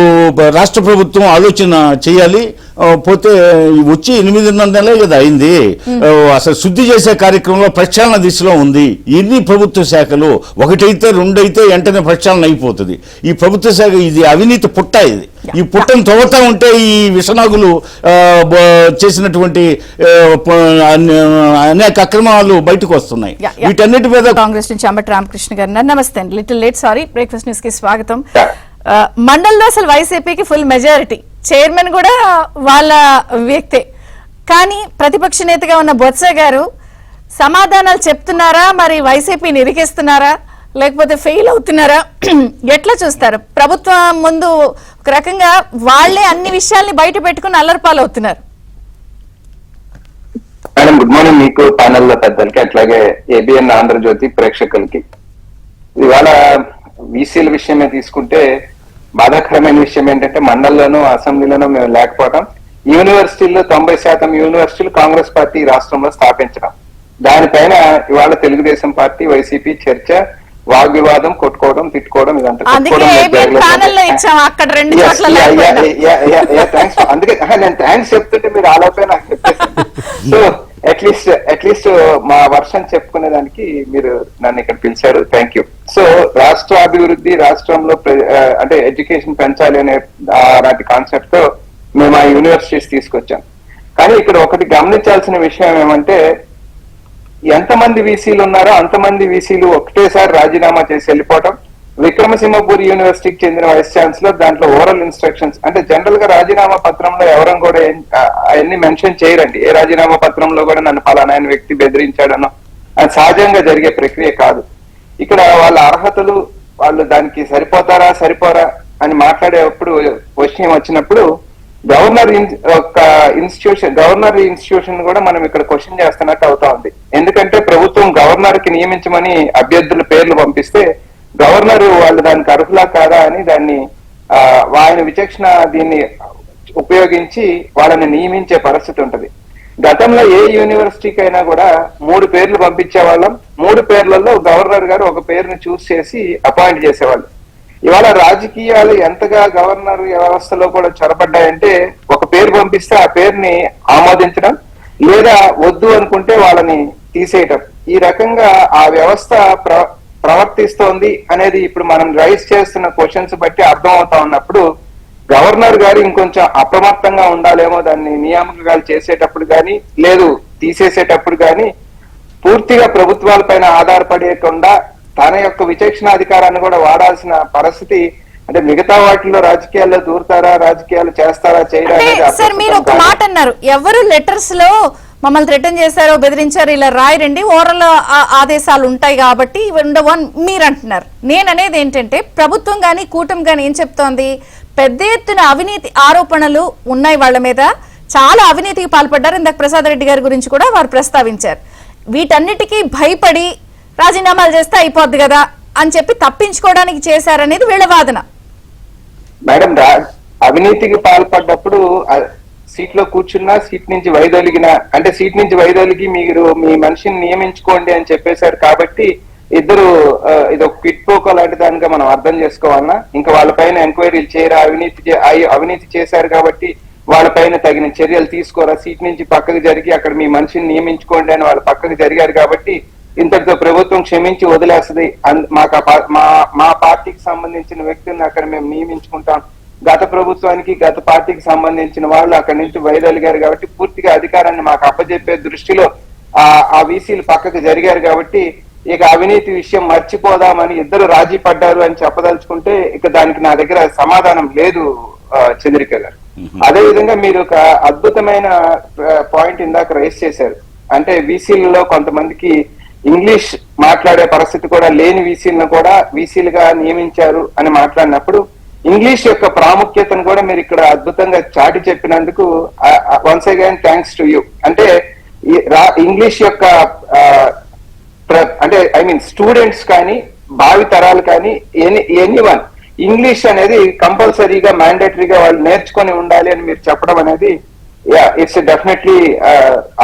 రాష్ట్ర ప్రభుత్వం ఆలోచన చేయాలి. పోతే వచ్చి 8 నెలలే కదా అయింది. అసలు శుద్ధి చేసే కార్యక్రమంలో ప్రక్షాళన దిశలో ఉంది. ఎన్ని ప్రభుత్వ శాఖలు ఒకటైతే 2 అయితే వెంటనే ప్రక్షాళన అయిపోతుంది. ఈ ప్రభుత్వ శాఖ ఇది అవినీతి పుట్ట. ఇది ఈ పుట్టను తవ్వుతా ఉంటే ఈ విషనాగులు చేసినటువంటి అనేక అక్రమాలు బయటకు వస్తున్నాయి. వీటన్నిటి మీద కాంగ్రెస్ నుంచి అంబటి రామకృష్ణ గారు. నమస్తే అండి. Little late sorry. Breakfast news కి స్వాగతం. మండల్లో అసలు వైసీపీకి ఫుల్ మెజారిటీ, చైర్మన్ కూడా వాళ్ళ వ్యక్తే. కానీ ప్రతిపక్ష నేతగా ఉన్న బొత్స గారు సమాధానాలు చెప్తున్నారా, మరి వైసీపీని ఇరికిస్తున్నారా, లేకపోతే ఫెయిల్ అవుతున్నారా? ఎట్లా చూస్తారు? ప్రభుత్వం ముందు ఒక రకంగా వాళ్లే అన్ని విషయాల్ని బయట పెట్టుకుని అల్లరిపాలు అవుతున్నారు. మేడం, గుడ్ మార్నింగ్ మీకు, ప్యానెల్లో పెద్దలకి, అట్లాగే ఏబిఎన్ ఆంధ్రజ్యోతి ప్రేక్షకులకి. ఇవాళ వీసీల విషయమే తీసుకుంటే బాధాకరమైన విషయం ఏంటంటే మండలంలోనూ అసెంబ్లీలోనూ మేము లేకపోవడం, యూనివర్సిటీల్లో 90% యూనివర్సిటీలు కాంగ్రెస్ పార్టీ రాష్ట్రంలో స్థాపించడం, దానిపైన ఇవాళ తెలుగుదేశం పార్టీ వైసీపీ చర్చ, వాగ్వివాదం, కొట్టుకోవడం, తిట్టుకోవడం, ఇదంతా అందుకే నేను థ్యాంక్స్ చెప్తుంటే మీరు ఆలోపే నాకు చెప్పేసి. సో అట్లీస్ట్ మా వర్షం చెప్పుకునే దానికి మీరు నన్ను ఇక్కడ పిలిచారు. Thank you. సో రాష్ట్ర అభివృద్ధి, రాష్ట్రంలో అంటే ఎడ్యుకేషన్ పెంచాలి అనే అలాంటి కాన్సెప్ట్ తో మేము ఆ యూనివర్సిటీస్ తీసుకొచ్చాం. కానీ ఇక్కడ ఒకటి గమనించాల్సిన విషయం ఏమంటే, ఎంతమంది వీసీలు ఉన్నారో అంతమంది వీసీలు ఒకటేసారి రాజీనామా చేసి వెళ్ళిపోవటం. విక్రమసింహపూర్ యూనివర్సిటీకి చెందిన వైస్ ఛాన్సలర్ దాంట్లో ఓరల్ ఇన్స్ట్రక్షన్స్, అంటే జనరల్ గా రాజీనామా పత్రంలో ఎవరం కూడా అవన్నీ మెన్షన్ చేయరండి. ఏ రాజీనామా పత్రంలో కూడా నన్ను పలానా వ్యక్తి బెదిరించాడనో అది సహజంగా జరిగే ప్రక్రియ కాదు. ఇక్కడ వాళ్ళ అర్హతలు, వాళ్ళు దానికి సరిపోరా అని మాట్లాడేటప్పుడు క్వశ్చన్ వచ్చినప్పుడు గవర్నర్ ఇన్స్టిట్యూషన్ కూడా మనం ఇక్కడ క్వశ్చన్ చేస్తున్నట్టు అవుతా ఉంది. ఎందుకంటే ప్రభుత్వం గవర్నర్ కి నియమించమని అభ్యర్థుల పేర్లు పంపిస్తే గవర్నర్ వాళ్ళు దానికి అర్హులా కాదా అని దాన్ని ఆయన విచక్షణ దీన్ని ఉపయోగించి వాళ్ళని నియమించే పరిస్థితి ఉంటది. గతంలో ఏ యూనివర్సిటీకి అయినా కూడా 3 పేర్లు పంపించే వాళ్ళం. 3 పేర్లలో గవర్నర్ గారు ఒక పేరుని చూస్ చేసి అపాయింట్ చేసేవాళ్ళు. ఇవాళ రాజకీయాలు ఎంతగా గవర్నర్ వ్యవస్థలో కూడా చొరబడ్డాయంటే, ఒక పేరు పంపిస్తే ఆ పేరుని ఆమోదించడం, లేదా వద్దు అనుకుంటే వాళ్ళని తీసేయటం, ఈ రకంగా ఆ వ్యవస్థ ప్రవర్తిస్తోంది అనేది ఇప్పుడు మనం రైజ్ చేస్తున్న క్వశ్చన్స్ బట్టి అర్థం అవుతా ఉన్నప్పుడు గవర్నర్ గారు ఇంకొంచెం అప్రమత్తంగా ఉండాలేమో. దాన్ని నియామకాలు చేసేటప్పుడు కానీ లేదు తీసేసేటప్పుడు కానీ పూర్తిగా ప్రభుత్వాలపైన ఆధారపడేయకుండా తన యొక్క విచక్షణాధికారాన్ని కూడా వాడాల్సిన పరిస్థితి. అంటే మిగతా వాటిలో రాజకీయాల్లో దూరుతారా, రాజకీయాలు చేస్తారా, చేయరా? సార్ మీరు ఒక మాట అన్నారు, ఎవరు లెటర్స్ లో మమ్మల్ని థ్రెటన్ చేశారో, బెదిరించారో ఇలా రాయరండి, ఓరల్ ఆదేశాలు ఉంటాయి కాబట్టి ఉండవని మీరు అంటున్నారు. నేను అనేది ఏంటంటే ప్రభుత్వం కానీ కూటమి కానీ ఏం చెప్తోంది, పెద్ద ఎత్తున అవినీతి ఆరోపణలు ఉన్నాయి వాళ్ళ మీద, చాలా అవినీతికి పాల్పడ్డారు. ఇందాక ప్రసాద్ రెడ్డి గారి గురించి కూడా వారు ప్రస్తావించారు. వీటన్నిటికీ భయపడి రాజీనామాలు చేస్తే అయిపోద్ది కదా అని చెప్పి తప్పించుకోవడానికి చేశారనేది వీళ్ళ వాదన. మేడం, అవినీతికి పాల్పడ్డప్పుడు సీట్ లో కూర్చున్నా సీట్ నుంచి వైదొలిగిన, అంటే సీట్ నుంచి వైదొలిగి మీరు మీ మనిషిని నియమించుకోండి అని చెప్పేశారు. కాబట్టి ఇద్దరు ఇది ఒక క్విట్ పోకో లాంటి దానిగా మనం అర్థం చేసుకోవాలన్నా, ఇంకా వాళ్ళపైన ఎంక్వైరీలు చేయరా, అవినీతి చేశారు కాబట్టి వాళ్ళపైన తగిన చర్యలు తీసుకోరా, సీట్ నుంచి పక్కకు జరిగి అక్కడ మీ మనిషిని నియమించుకోండి అని వాళ్ళు పక్కకు జరిగారు. కాబట్టి ఇంతటితో ప్రభుత్వం క్షమించి వదిలేస్తుంది. మా పార్టీకి సంబంధించిన వ్యక్తులను అక్కడ మేము నియమించుకుంటాం. గత ప్రభుత్వానికి గత పార్టీకి సంబంధించిన వాళ్ళు అక్కడి నుంచి వైదొలిగారు కాబట్టి పూర్తిగా అధికారాన్ని మాకు అప్పజెప్పే దృష్టిలో ఆ వీసీలు పక్కకు జరిగారు. కాబట్టి ఇక అవినీతి విషయం మర్చిపోదామని ఇద్దరు రాజీ పడ్డారు అని చెప్పదలుచుకుంటే ఇక దానికి నా దగ్గర సమాధానం లేదు చంద్రిక గారు. అదే విధంగా మీరు ఒక అద్భుతమైన పాయింట్ ఇందాక రైజ్ చేశారు. అంటే వీసీలలో కొంతమందికి ఇంగ్లీష్ మాట్లాడే పరిస్థితి కూడా లేని వీసీలను కూడా వీసీలుగా నియమించారు అని మాట్లాడినప్పుడు ఇంగ్లీష్ యొక్క ప్రాముఖ్యతను కూడా మీరు ఇక్కడ అద్భుతంగా చాటి చెప్పినందుకు once again thanks to you. అంటే ఇంగ్లీష్ యొక్క అంటే ఐ మీన్ స్టూడెంట్స్ కానీ భావి తరాలు కానీ ఎనీవన్ ఇంగ్లీష్ అనేది కంపల్సరీగా మ్యాండేటరీగా వాళ్ళు నేర్చుకొని ఉండాలి అని మీరు చెప్పడం అనేది ఇట్స్ డెఫినెట్లీ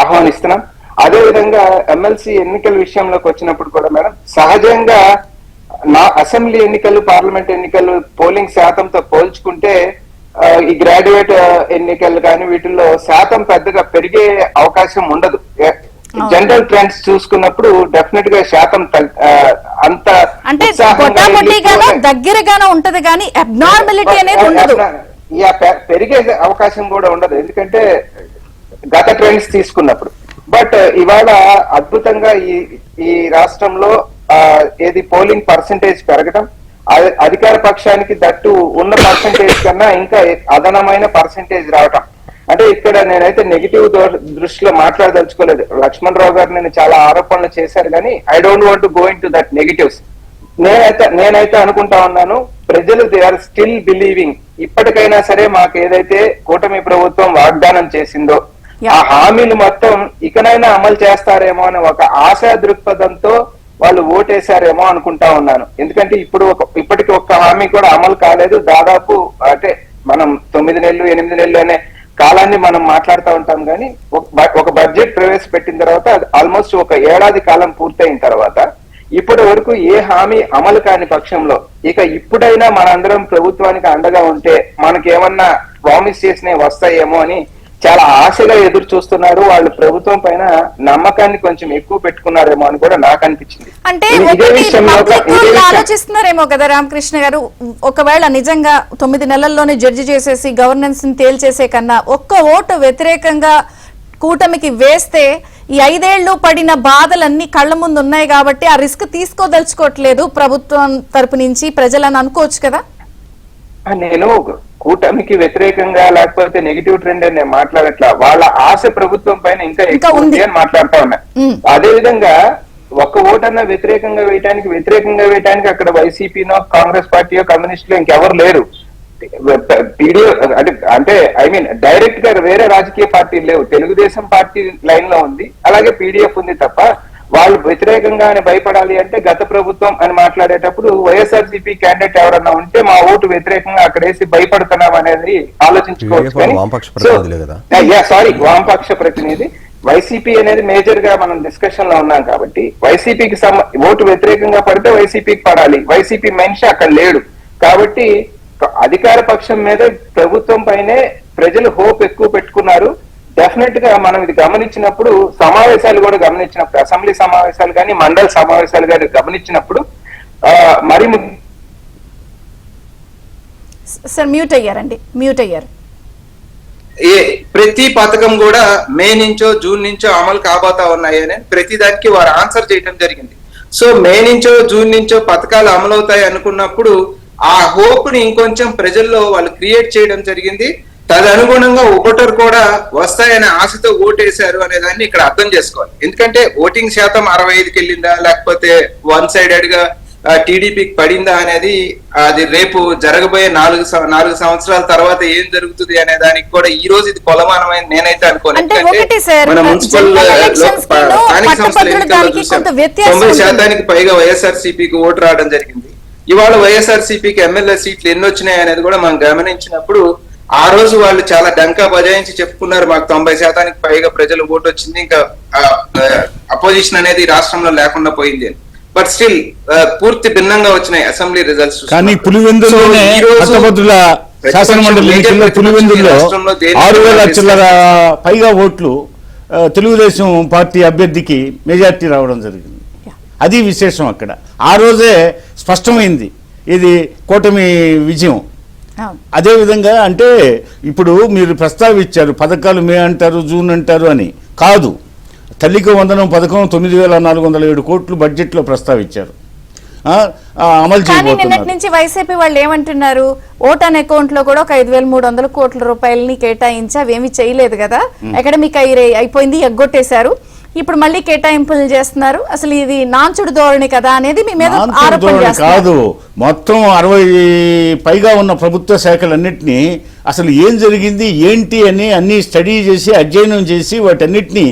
ఆహ్వానిస్తున్నాం. అదే విధంగా ఎమ్మెల్సీ ఎన్నికల విషయంలోకి వచ్చినప్పుడు కూడా మేడం, సహజంగా అసెంబ్లీ ఎన్నికలు పార్లమెంట్ ఎన్నికలు పోలింగ్ శాతంతో పోల్చుకుంటే ఈ గ్రాడ్యుయేట్ ఎన్నికలు కానీ వీటిల్లో శాతం పెద్దగా పెరిగే అవకాశం ఉండదు. జనరల్ ట్రెండ్స్ చూసుకున్నప్పుడు డెఫినెట్ గా శాతం అంత అంటే దగ్గరగానే ఉంటది కానీ అబ్నార్మాలిటీ అనేది ఉండదు, పెరిగే అవకాశం కూడా ఉండదు. ఎందుకంటే గత ట్రెండ్స్ తీసుకున్నప్పుడు. బట్ ఇవాళ అద్భుతంగా ఈ రాష్ట్రంలో ఏది పోలింగ్ పర్సంటేజ్ పెరగడం, అధికార పక్షానికి దట్టు ఉన్న పర్సంటేజ్ కన్నా ఇంకా అదనమైన పర్సంటేజ్ రావటం. అంటే ఇక్కడ నేనైతే నెగిటివ్ దృష్టిలో మాట్లాడదలుచుకోలేదు. లక్ష్మణ్ రావు గారు నేను చాలా ఆరోపణలు చేశారు కానీ I don't want to go in to that negatives. నేనైతే అనుకుంటా ఉన్నాను, ప్రజలు దే ఆర్ స్టిల్ బిలీవింగ్. ఇప్పటికైనా సరే మాకు ఏదైతే కూటమి ప్రభుత్వం వాగ్దానం చేసిందో ఆ హామీలు మొత్తం ఇకనైనా అమలు చేస్తారేమో అని ఒక ఆశా దృక్పథంతో వాళ్ళు ఓటేశారేమో అనుకుంటా ఉన్నాను. ఎందుకంటే ఇప్పటికి ఒక్క హామీ కూడా అమలు కాలేదు. దాదాపు అంటే మనం 9 నెలలు 8 నెలలు అనే కాలాన్ని మనం మాట్లాడుతూ ఉంటాం కానీ ఒక బడ్జెట్ ప్రవేశపెట్టిన తర్వాత ఆల్మోస్ట్ ఒక ఏడాది కాలం పూర్తయిన తర్వాత ఇప్పటి వరకు ఏ హామీ అమలు కాని పక్షంలో ఇక ఇప్పుడైనా మనందరం ప్రభుత్వానికి అండగా ఉంటే మనకేమన్నా ప్రామిస్ చేసినవి వస్తాయేమో అని చాలా ఆశగా ఎదురు చూస్తున్నారు. వాళ్ళు ప్రభుత్వం పైన నమ్మకాన్ని కొంచెం ఎక్కువ పెట్టుకున్నారేమో అని కూడా నాకు అనిపించింది. అంటే ఆలోచిస్తున్నారేమో కదా రామకృష్ణ గారు, ఒకవేళ నిజంగా 9 నెలల్లోనే జడ్జి చేసేసి గవర్నెన్స్ ని తేల్చేసే కన్నా ఒక్క ఓటు వ్యతిరేకంగా కూటమికి వేస్తే ఈ 5 ఏళ్లు పడిన బాధలన్నీ కళ్ళ ముందు ఉన్నాయి కాబట్టి ఆ రిస్క్ తీసుకోదలుచుకోవట్లేదు ప్రభుత్వం తరపు నుంచి ప్రజలని అనుకోవచ్చు కదా. నేను కూటమికి వ్యతిరేకంగా లేకపోతే నెగిటివ్ ట్రెండ్ అని నేను మాట్లాడట్లా. వాళ్ళ ఆశ ప్రభుత్వం పైన ఇంకా ఎక్కువ ఉంది అని మాట్లాడుతా ఉన్నా. అదే విధంగా ఒక్క ఓటన్నా వ్యతిరేకంగా వేయటానికి అక్కడ వైసీపీనో కాంగ్రెస్ పార్టీయో కమ్యూనిస్టులో ఇంకెవరు లేరు. పీడియో అంటే ఐ మీన్ డైరెక్ట్ గా వేరే రాజకీయ పార్టీలు లేవు. తెలుగుదేశం పార్టీ లైన్ లో ఉంది, అలాగే పీడిఎఫ్ ఉంది తప్ప వాళ్ళు వ్యతిరేకంగానే భయపడాలి అంటే గత ప్రభుత్వం అని మాట్లాడేటప్పుడు వైఎస్ఆర్సీపీ క్యాండిడేట్ ఎవరన్నా ఉంటే మా ఓటు వ్యతిరేకంగా అక్కడేసి భయపడుతున్నాం అనేది ఆలోచించుకోవచ్చు. వామపక్ష ప్రతినిధి వైసీపీ అనేది మేజర్ గా మనం డిస్కషన్ లో ఉన్నాం కాబట్టి వైసీపీకి ఓటు వ్యతిరేకంగా పడితే వైసీపీకి పడాలి. వైసీపీ మనిషి అక్కడ లేడు కాబట్టి అధికార పక్షం మీద ప్రభుత్వం పైనే ప్రజలు హోప్ ఎక్కువ పెట్టుకున్నారు. డెఫినెట్ గా మనం ఇది గమనించినప్పుడు సమావేశాలు కూడా గమనించినప్పుడు అసెంబ్లీ సమావేశాలు కానీ మండలి సమావేశాలు కానీ గమనించినప్పుడు మరి సార్ మ్యూట్ అయ్యారు. ప్రతి పథకం కూడా మే నుంచో జూన్ నుంచో అమలు కాబోతా ఉన్నాయని ప్రతి దానికి వారు ఆన్సర్ చేయడం జరిగింది. సో మే నుంచో జూన్ నుంచో పథకాలు అమలవుతాయి అనుకున్నప్పుడు ఆ హోప్ ని ఇంకొంచెం ప్రజల్లో వాళ్ళు క్రియేట్ చేయడం జరిగింది. తదనుగుణంగా ఓటర్ కూడా వస్తాయనే ఆశతో ఓటేశారు అనే దాన్ని ఇక్కడ అర్థం చేసుకోవాలి. ఎందుకంటే ఓటింగ్ శాతం 65కి వెళ్ళిందా లేకపోతే వన్ సైడెడ్ గా టీడీపీకి పడిందా అనేది అది రేపు జరగబోయే 4 సంవత్సరాల తర్వాత ఏం జరుగుతుంది అనే దానికి కూడా ఈ రోజు ఇది కొలమానమైన నేనైతే అనుకోను. అంటే ఒకటి సార్, మన మున్సిపల్ జనరల్ ఎలక్షన్స్ కి స్థానిక సంస్థల ఎన్నికల్లో దానికి కొంత చూసాం వ్యత్యాసం 90% పైగా వైఎస్ఆర్సీపీకి ఓటు రావడం జరిగింది. ఇవాళ వైఎస్ఆర్సీపీకి ఎమ్మెల్యే సీట్లు ఎన్ని వచ్చినాయి అనేది కూడా మనం గమనించినప్పుడు ఆ రోజు వాళ్ళు చాలా డంకా బజాయించి చెప్పుకున్నారు, మాకు 90% పైగా ప్రజలు ఓటు వచ్చింది, ఇంకా అపోజిషన్ అనేది రాష్ట్రంలో లేకుండా పోయింది అని. బట్ స్టిల్ పూర్తి భిన్నంగా వచ్చినాయి అసెంబ్లీ రిజల్ట్స్. కానీ పులివెందుల్లోనే పట్టభద్రుల శాసనమండలి ఎన్నికల్లో పులివెందుల్లో 6,000 చిల్లర పైగా ఓట్లు తెలుగుదేశం పార్టీ అభ్యర్థికి మెజార్టీ రావడం జరిగింది. అది విశేషం. అక్కడ ఆ రోజే స్పష్టమైంది ఇది కూటమి విజయం. అదేవిధంగా అంటే ఇప్పుడు మీరు ప్రస్తావించారు పథకాలు మే అంటారు, జూన్ అంటారు అని. కాదు, తల్లికి వందనం పథకం 9,407 కోట్లు బడ్జెట్లో ప్రస్తావించారు, అమలు కానీ నిన్నటి చేయబోతున్నారు. నుంచి వైసీపీ వాళ్ళు ఏమంటున్నారు, ఓటాన్ అకౌంట్ లో కూడా ఒక 5,300 కోట్ల రూపాయలని కేటాయించి అవేమి చేయలేదు కదా, అకాడమిక్ అయిపోయింది, ఎగ్గొట్టేశారు, ఇప్పుడు మళ్ళీ కేటాయింపులు చేస్తున్నారు, అసలు ఇది నాంచుడు ధోరణి కదా అనేది మీ మీద ఆరోపణ చేస్తున్నారు. కాదు, మొత్తం 60 పైగా ఉన్న ప్రభుత్వ శాఖలన్నింటినీ అసలు ఏం జరిగింది ఏంటి అని అన్ని స్టడీ చేసి అధ్యయనం చేసి వాటన్నిటినీ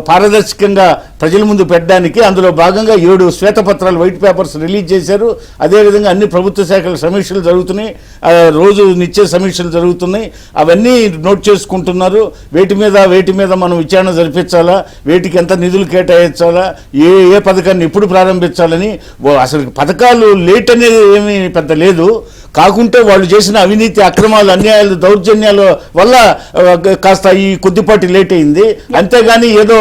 పారదర్శకంగా ప్రజల ముందు పెట్టడానికి అందులో భాగంగా 7 శ్వేతపత్రాలు, వైట్ పేపర్స్ రిలీజ్ చేశారు. అదేవిధంగా అన్ని ప్రభుత్వ శాఖల సమీక్షలు జరుగుతున్నాయి, రోజు నిత్య సమీక్షలు జరుగుతున్నాయి, అవన్నీ నోట్ చేసుకుంటున్నారు. వేటి మీద మనం విచారణ జరిపించాలా, వేటికి ఎంత నిధులు కేటాయించాలా, ఏ పథకాన్ని ఎప్పుడు ప్రారంభించాలని. అసలు పథకాలు లేట్ అనేది ఏమీ పెద్ద లేదు, కాకుంటే వాళ్ళు చేసిన అవినీతి, అక్రమాలు, అన్యాయాలు, దౌర్జన్యాల వల్ల కాస్త ఈ కొద్దిపాటి లేట్ అయింది. అంతేగాని ఏదో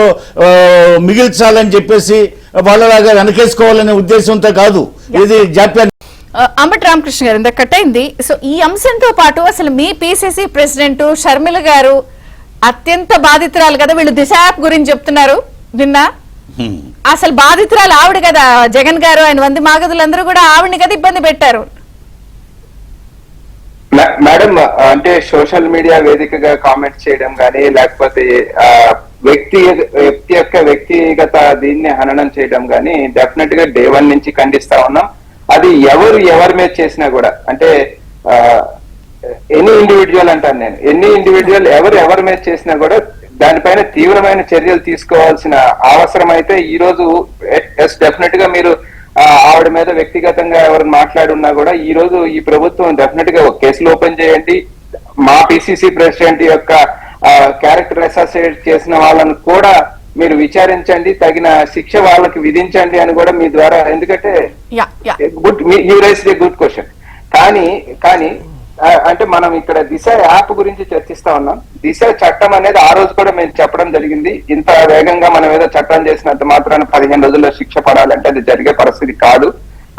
మిగిల్చాలని చెప్పేసి వాళ్ళలాగా వెనకేసుకోవాలనే ఉద్దేశంతో కాదు ఇది జాప్యాన్ని. అంబటి రామకృష్ణ గారు ఇంత కట్ అయింది. సో ఈ అంశంతో పాటు అసలు మీ పిసిసి ప్రెసిడెంట్ షర్మిల గారు అత్యంత బాధితురాలు కదా, వీళ్ళు దిశ యాప్ గురించి చెప్తున్నారు నిన్న. అసలు బాధితురాలు ఆవిడ కదా, జగన్ గారు ఆయన వంది మాగదులందరూ కూడా ఆవిడని కదా ఇబ్బంది పెట్టారు. మేడం, అంటే సోషల్ మీడియా వేదికగా కామెంట్స్ చేయడం కానీ, లేకపోతే వ్యక్తి యొక్క వ్యక్తిగత దీన్ని హననం చేయడం కానీ డెఫినెట్ గా డే 1 నుంచి ఖండిస్తా ఉన్నాం. అది ఎవరి మీద చేసినా కూడా, అంటే ఎనీ ఇండివిజువల్ అంటాను నేను, ఎవరి మీద చేసినా కూడా దానిపైన తీవ్రమైన చర్యలు తీసుకోవాల్సిన అవసరం అయితే ఈ రోజు డెఫినెట్ గా మీరు ఆవిడ మీద వ్యక్తిగతంగా ఎవరు మాట్లాడున్నా కూడా ఈ రోజు ఈ ప్రభుత్వం డెఫినెట్ గా కేసులు ఓపెన్ చేయండి. మా పిసిసి ప్రెసిడెంట్ యొక్క క్యారెక్టర్ అసోసియేట్ చేసిన వాళ్ళను కూడా మీరు విచారించండి, తగిన శిక్ష వాళ్ళకి విధించండి అని కూడా మీ ద్వారా, ఎందుకంటే you raised a good question. కానీ అంటే మనం ఇక్కడ దిశ యాప్ గురించి చర్చిస్తా ఉన్నాం. దిశ చట్టం అనేది ఆ రోజు కూడా మేము చెప్పడం జరిగింది, ఇంత వేగంగా మనం ఏదో చట్టం చేసినంత మాత్రాన 15 రోజుల్లో శిక్ష పడాలంటే అది జరిగే పరిస్థితి కాదు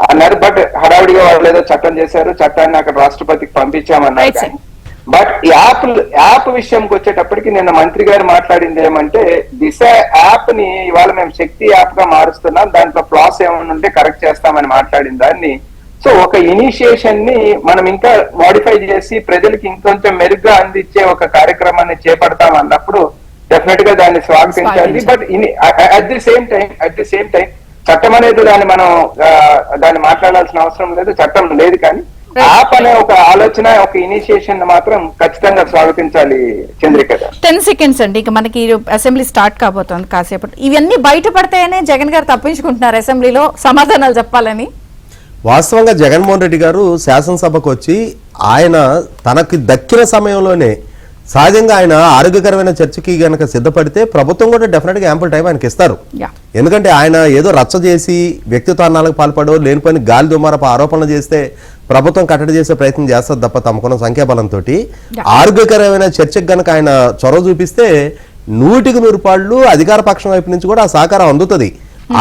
అన్నారు. బట్ హడావిడిగా వాళ్ళు ఏదో చట్టం చేశారు, చట్టాన్ని అక్కడ రాష్ట్రపతికి పంపించామన్నారు. బట్ యాప్ విషయంకి వచ్చేటప్పటికి నిన్న మంత్రి గారు మాట్లాడింది ఏమంటే, దిశ యాప్ ని ఇవాళ మేము శక్తి యాప్ గా మారుస్తున్నాం, దాంట్లో ఫ్లాస్ ఏమైనా ఉంటే కరెక్ట్ చేస్తామని మాట్లాడిన దాన్ని. సో ఒక ఇనిషియేషన్ ని మనం ఇంకా మోడిఫై చేసి ప్రజలకి ఇంకొంచెం మెరుగ్గా అందించే ఒక కార్యక్రమాన్ని చేపడతాం అన్నప్పుడు డెఫినెట్ గా దాన్ని స్వాగతించాలి. But at the same time చట్టం అనేది దాన్ని మాట్లాడాల్సిన అవసరం లేదు, చట్టం లేదు. కానీ యాప్ అనే ఒక ఆలోచన, ఒక ఇనిషియేషన్ మాత్రం ఖచ్చితంగా స్వాగతించాలి. చంద్రిక 10 సెకండ్స్ అండి, ఇక మనకి అసెంబ్లీ స్టార్ట్ కాబోతోంది కాసేపటి. ఇవన్నీ బయటపడతాయనే జగన్ గారు తప్పించుకుంటున్నారు అసెంబ్లీలో సమాధానాలు చెప్పాలని. వాస్తవంగా జగన్మోహన్ రెడ్డి గారు శాసనసభకు వచ్చి ఆయన తనకి దక్కిన సమయంలోనే సహజంగా ఆయన ఆరోగ్యకరమైన చర్చకి గనక సిద్ధపడితే ప్రభుత్వం కూడా డెఫినెట్గా యాంపుల్ టైం ఆయనకి ఇస్తారు. ఎందుకంటే ఆయన ఏదో రచ్చ చేసి వ్యక్తిత్వాలకు పాల్పడో లేనిపోయిన గాలి దుమారపు ఆరోపణలు చేస్తే ప్రభుత్వం కట్టడి చేసే ప్రయత్నం చేస్తారు తప్ప తమకున్న సంఖ్యాబలంతో ఆరోగ్యకరమైన చర్చకు గనక ఆయన చొరవ చూపిస్తే 100% అధికార పక్షం వైపు నుంచి కూడా ఆ సహకారం అందుతుంది.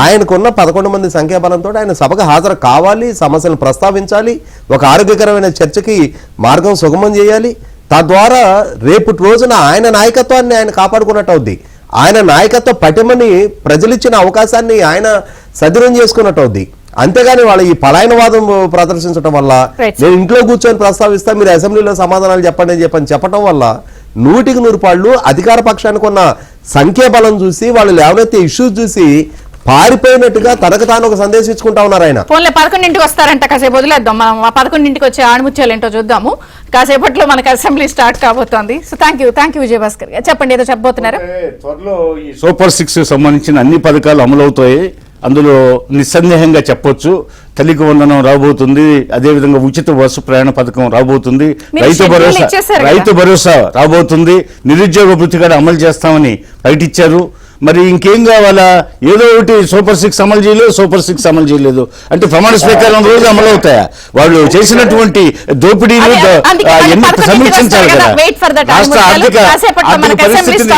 ఆయనకున్న 11 మంది సంఖ్యాబలంతో ఆయన సభకు హాజరు కావాలి, సమస్యలను ప్రస్తావించాలి, ఒక ఆరోగ్యకరమైన చర్చకి మార్గం సుగమం చేయాలి. తద్వారా రేపటి రోజున ఆయన నాయకత్వాన్ని ఆయన కాపాడుకున్నట్టు అవుద్ది. ఆయన నాయకత్వ పటిమని ప్రజలిచ్చిన అవకాశాన్ని ఆయన సద్వినియోగం చేసుకున్నట్టు అవుద్ది. అంతేగాని వాళ్ళ ఈ పలాయనవాదం ప్రదర్శించడం వల్ల, నేను ఇంట్లో కూర్చొని ప్రస్తావిస్తా మీరు అసెంబ్లీలో సమాధానాలు చెప్పండి అని చెప్పడం వల్ల 100% అధికార పక్షానికి ఉన్న సంఖ్యాబలం చూసి వాళ్ళు లేవనెత్తే ఇష్యూస్ చూసి పారిపోయినట్టుగా తనకు తాను ఒక సందేశం ఇచ్చుకుంటా ఉన్నారు ఆయన. ఫోన్లే 11ంటికి వస్తారంట, కాసేపు వదిలేద్దాం మనం. ఆ 11ంటికి వచ్చే ఆణిముత్యాలు ఏంటో చూద్దాము. కాసేపట్లో మనకు అసెంబ్లీ స్టార్ట్ కాబోతోంది. సో థ్యాంక్ యూ విజయభాస్కర్ గారు. చెప్పండి, ఏదో చెప్పబోతున్నారు. త్వరలో ఈ సూపర్ 6 సంబంధించిన అన్ని పథకాలు అమలవుతాయి. అందులో నిస్సందేహంగా చెప్పొచ్చు తల్లికి వందనం రాబోతుంది, అదేవిధంగా ఉచిత బస్సు ప్రయాణ పథకం రాబోతుంది, రైతు భరోసా రాబోతుంది, నిరుద్యోగ భృతి కూడా అమలు చేస్తామని బయటిచ్చారు. మరి ఇంకేం కావాలా? ఏదో ఒకటి సూపర్ 6 అమలు చేయలేదు, సూపర్ 6 అమలు చేయలేదు అంటే ప్రమాణ స్వీకారం రోజు అమలు అవుతాయా? వాళ్ళు చేసినటువంటి దోపిడీలు సమీక్షించాలి కదా. రాష్ట్ర ఆర్థిక పరిస్థితిని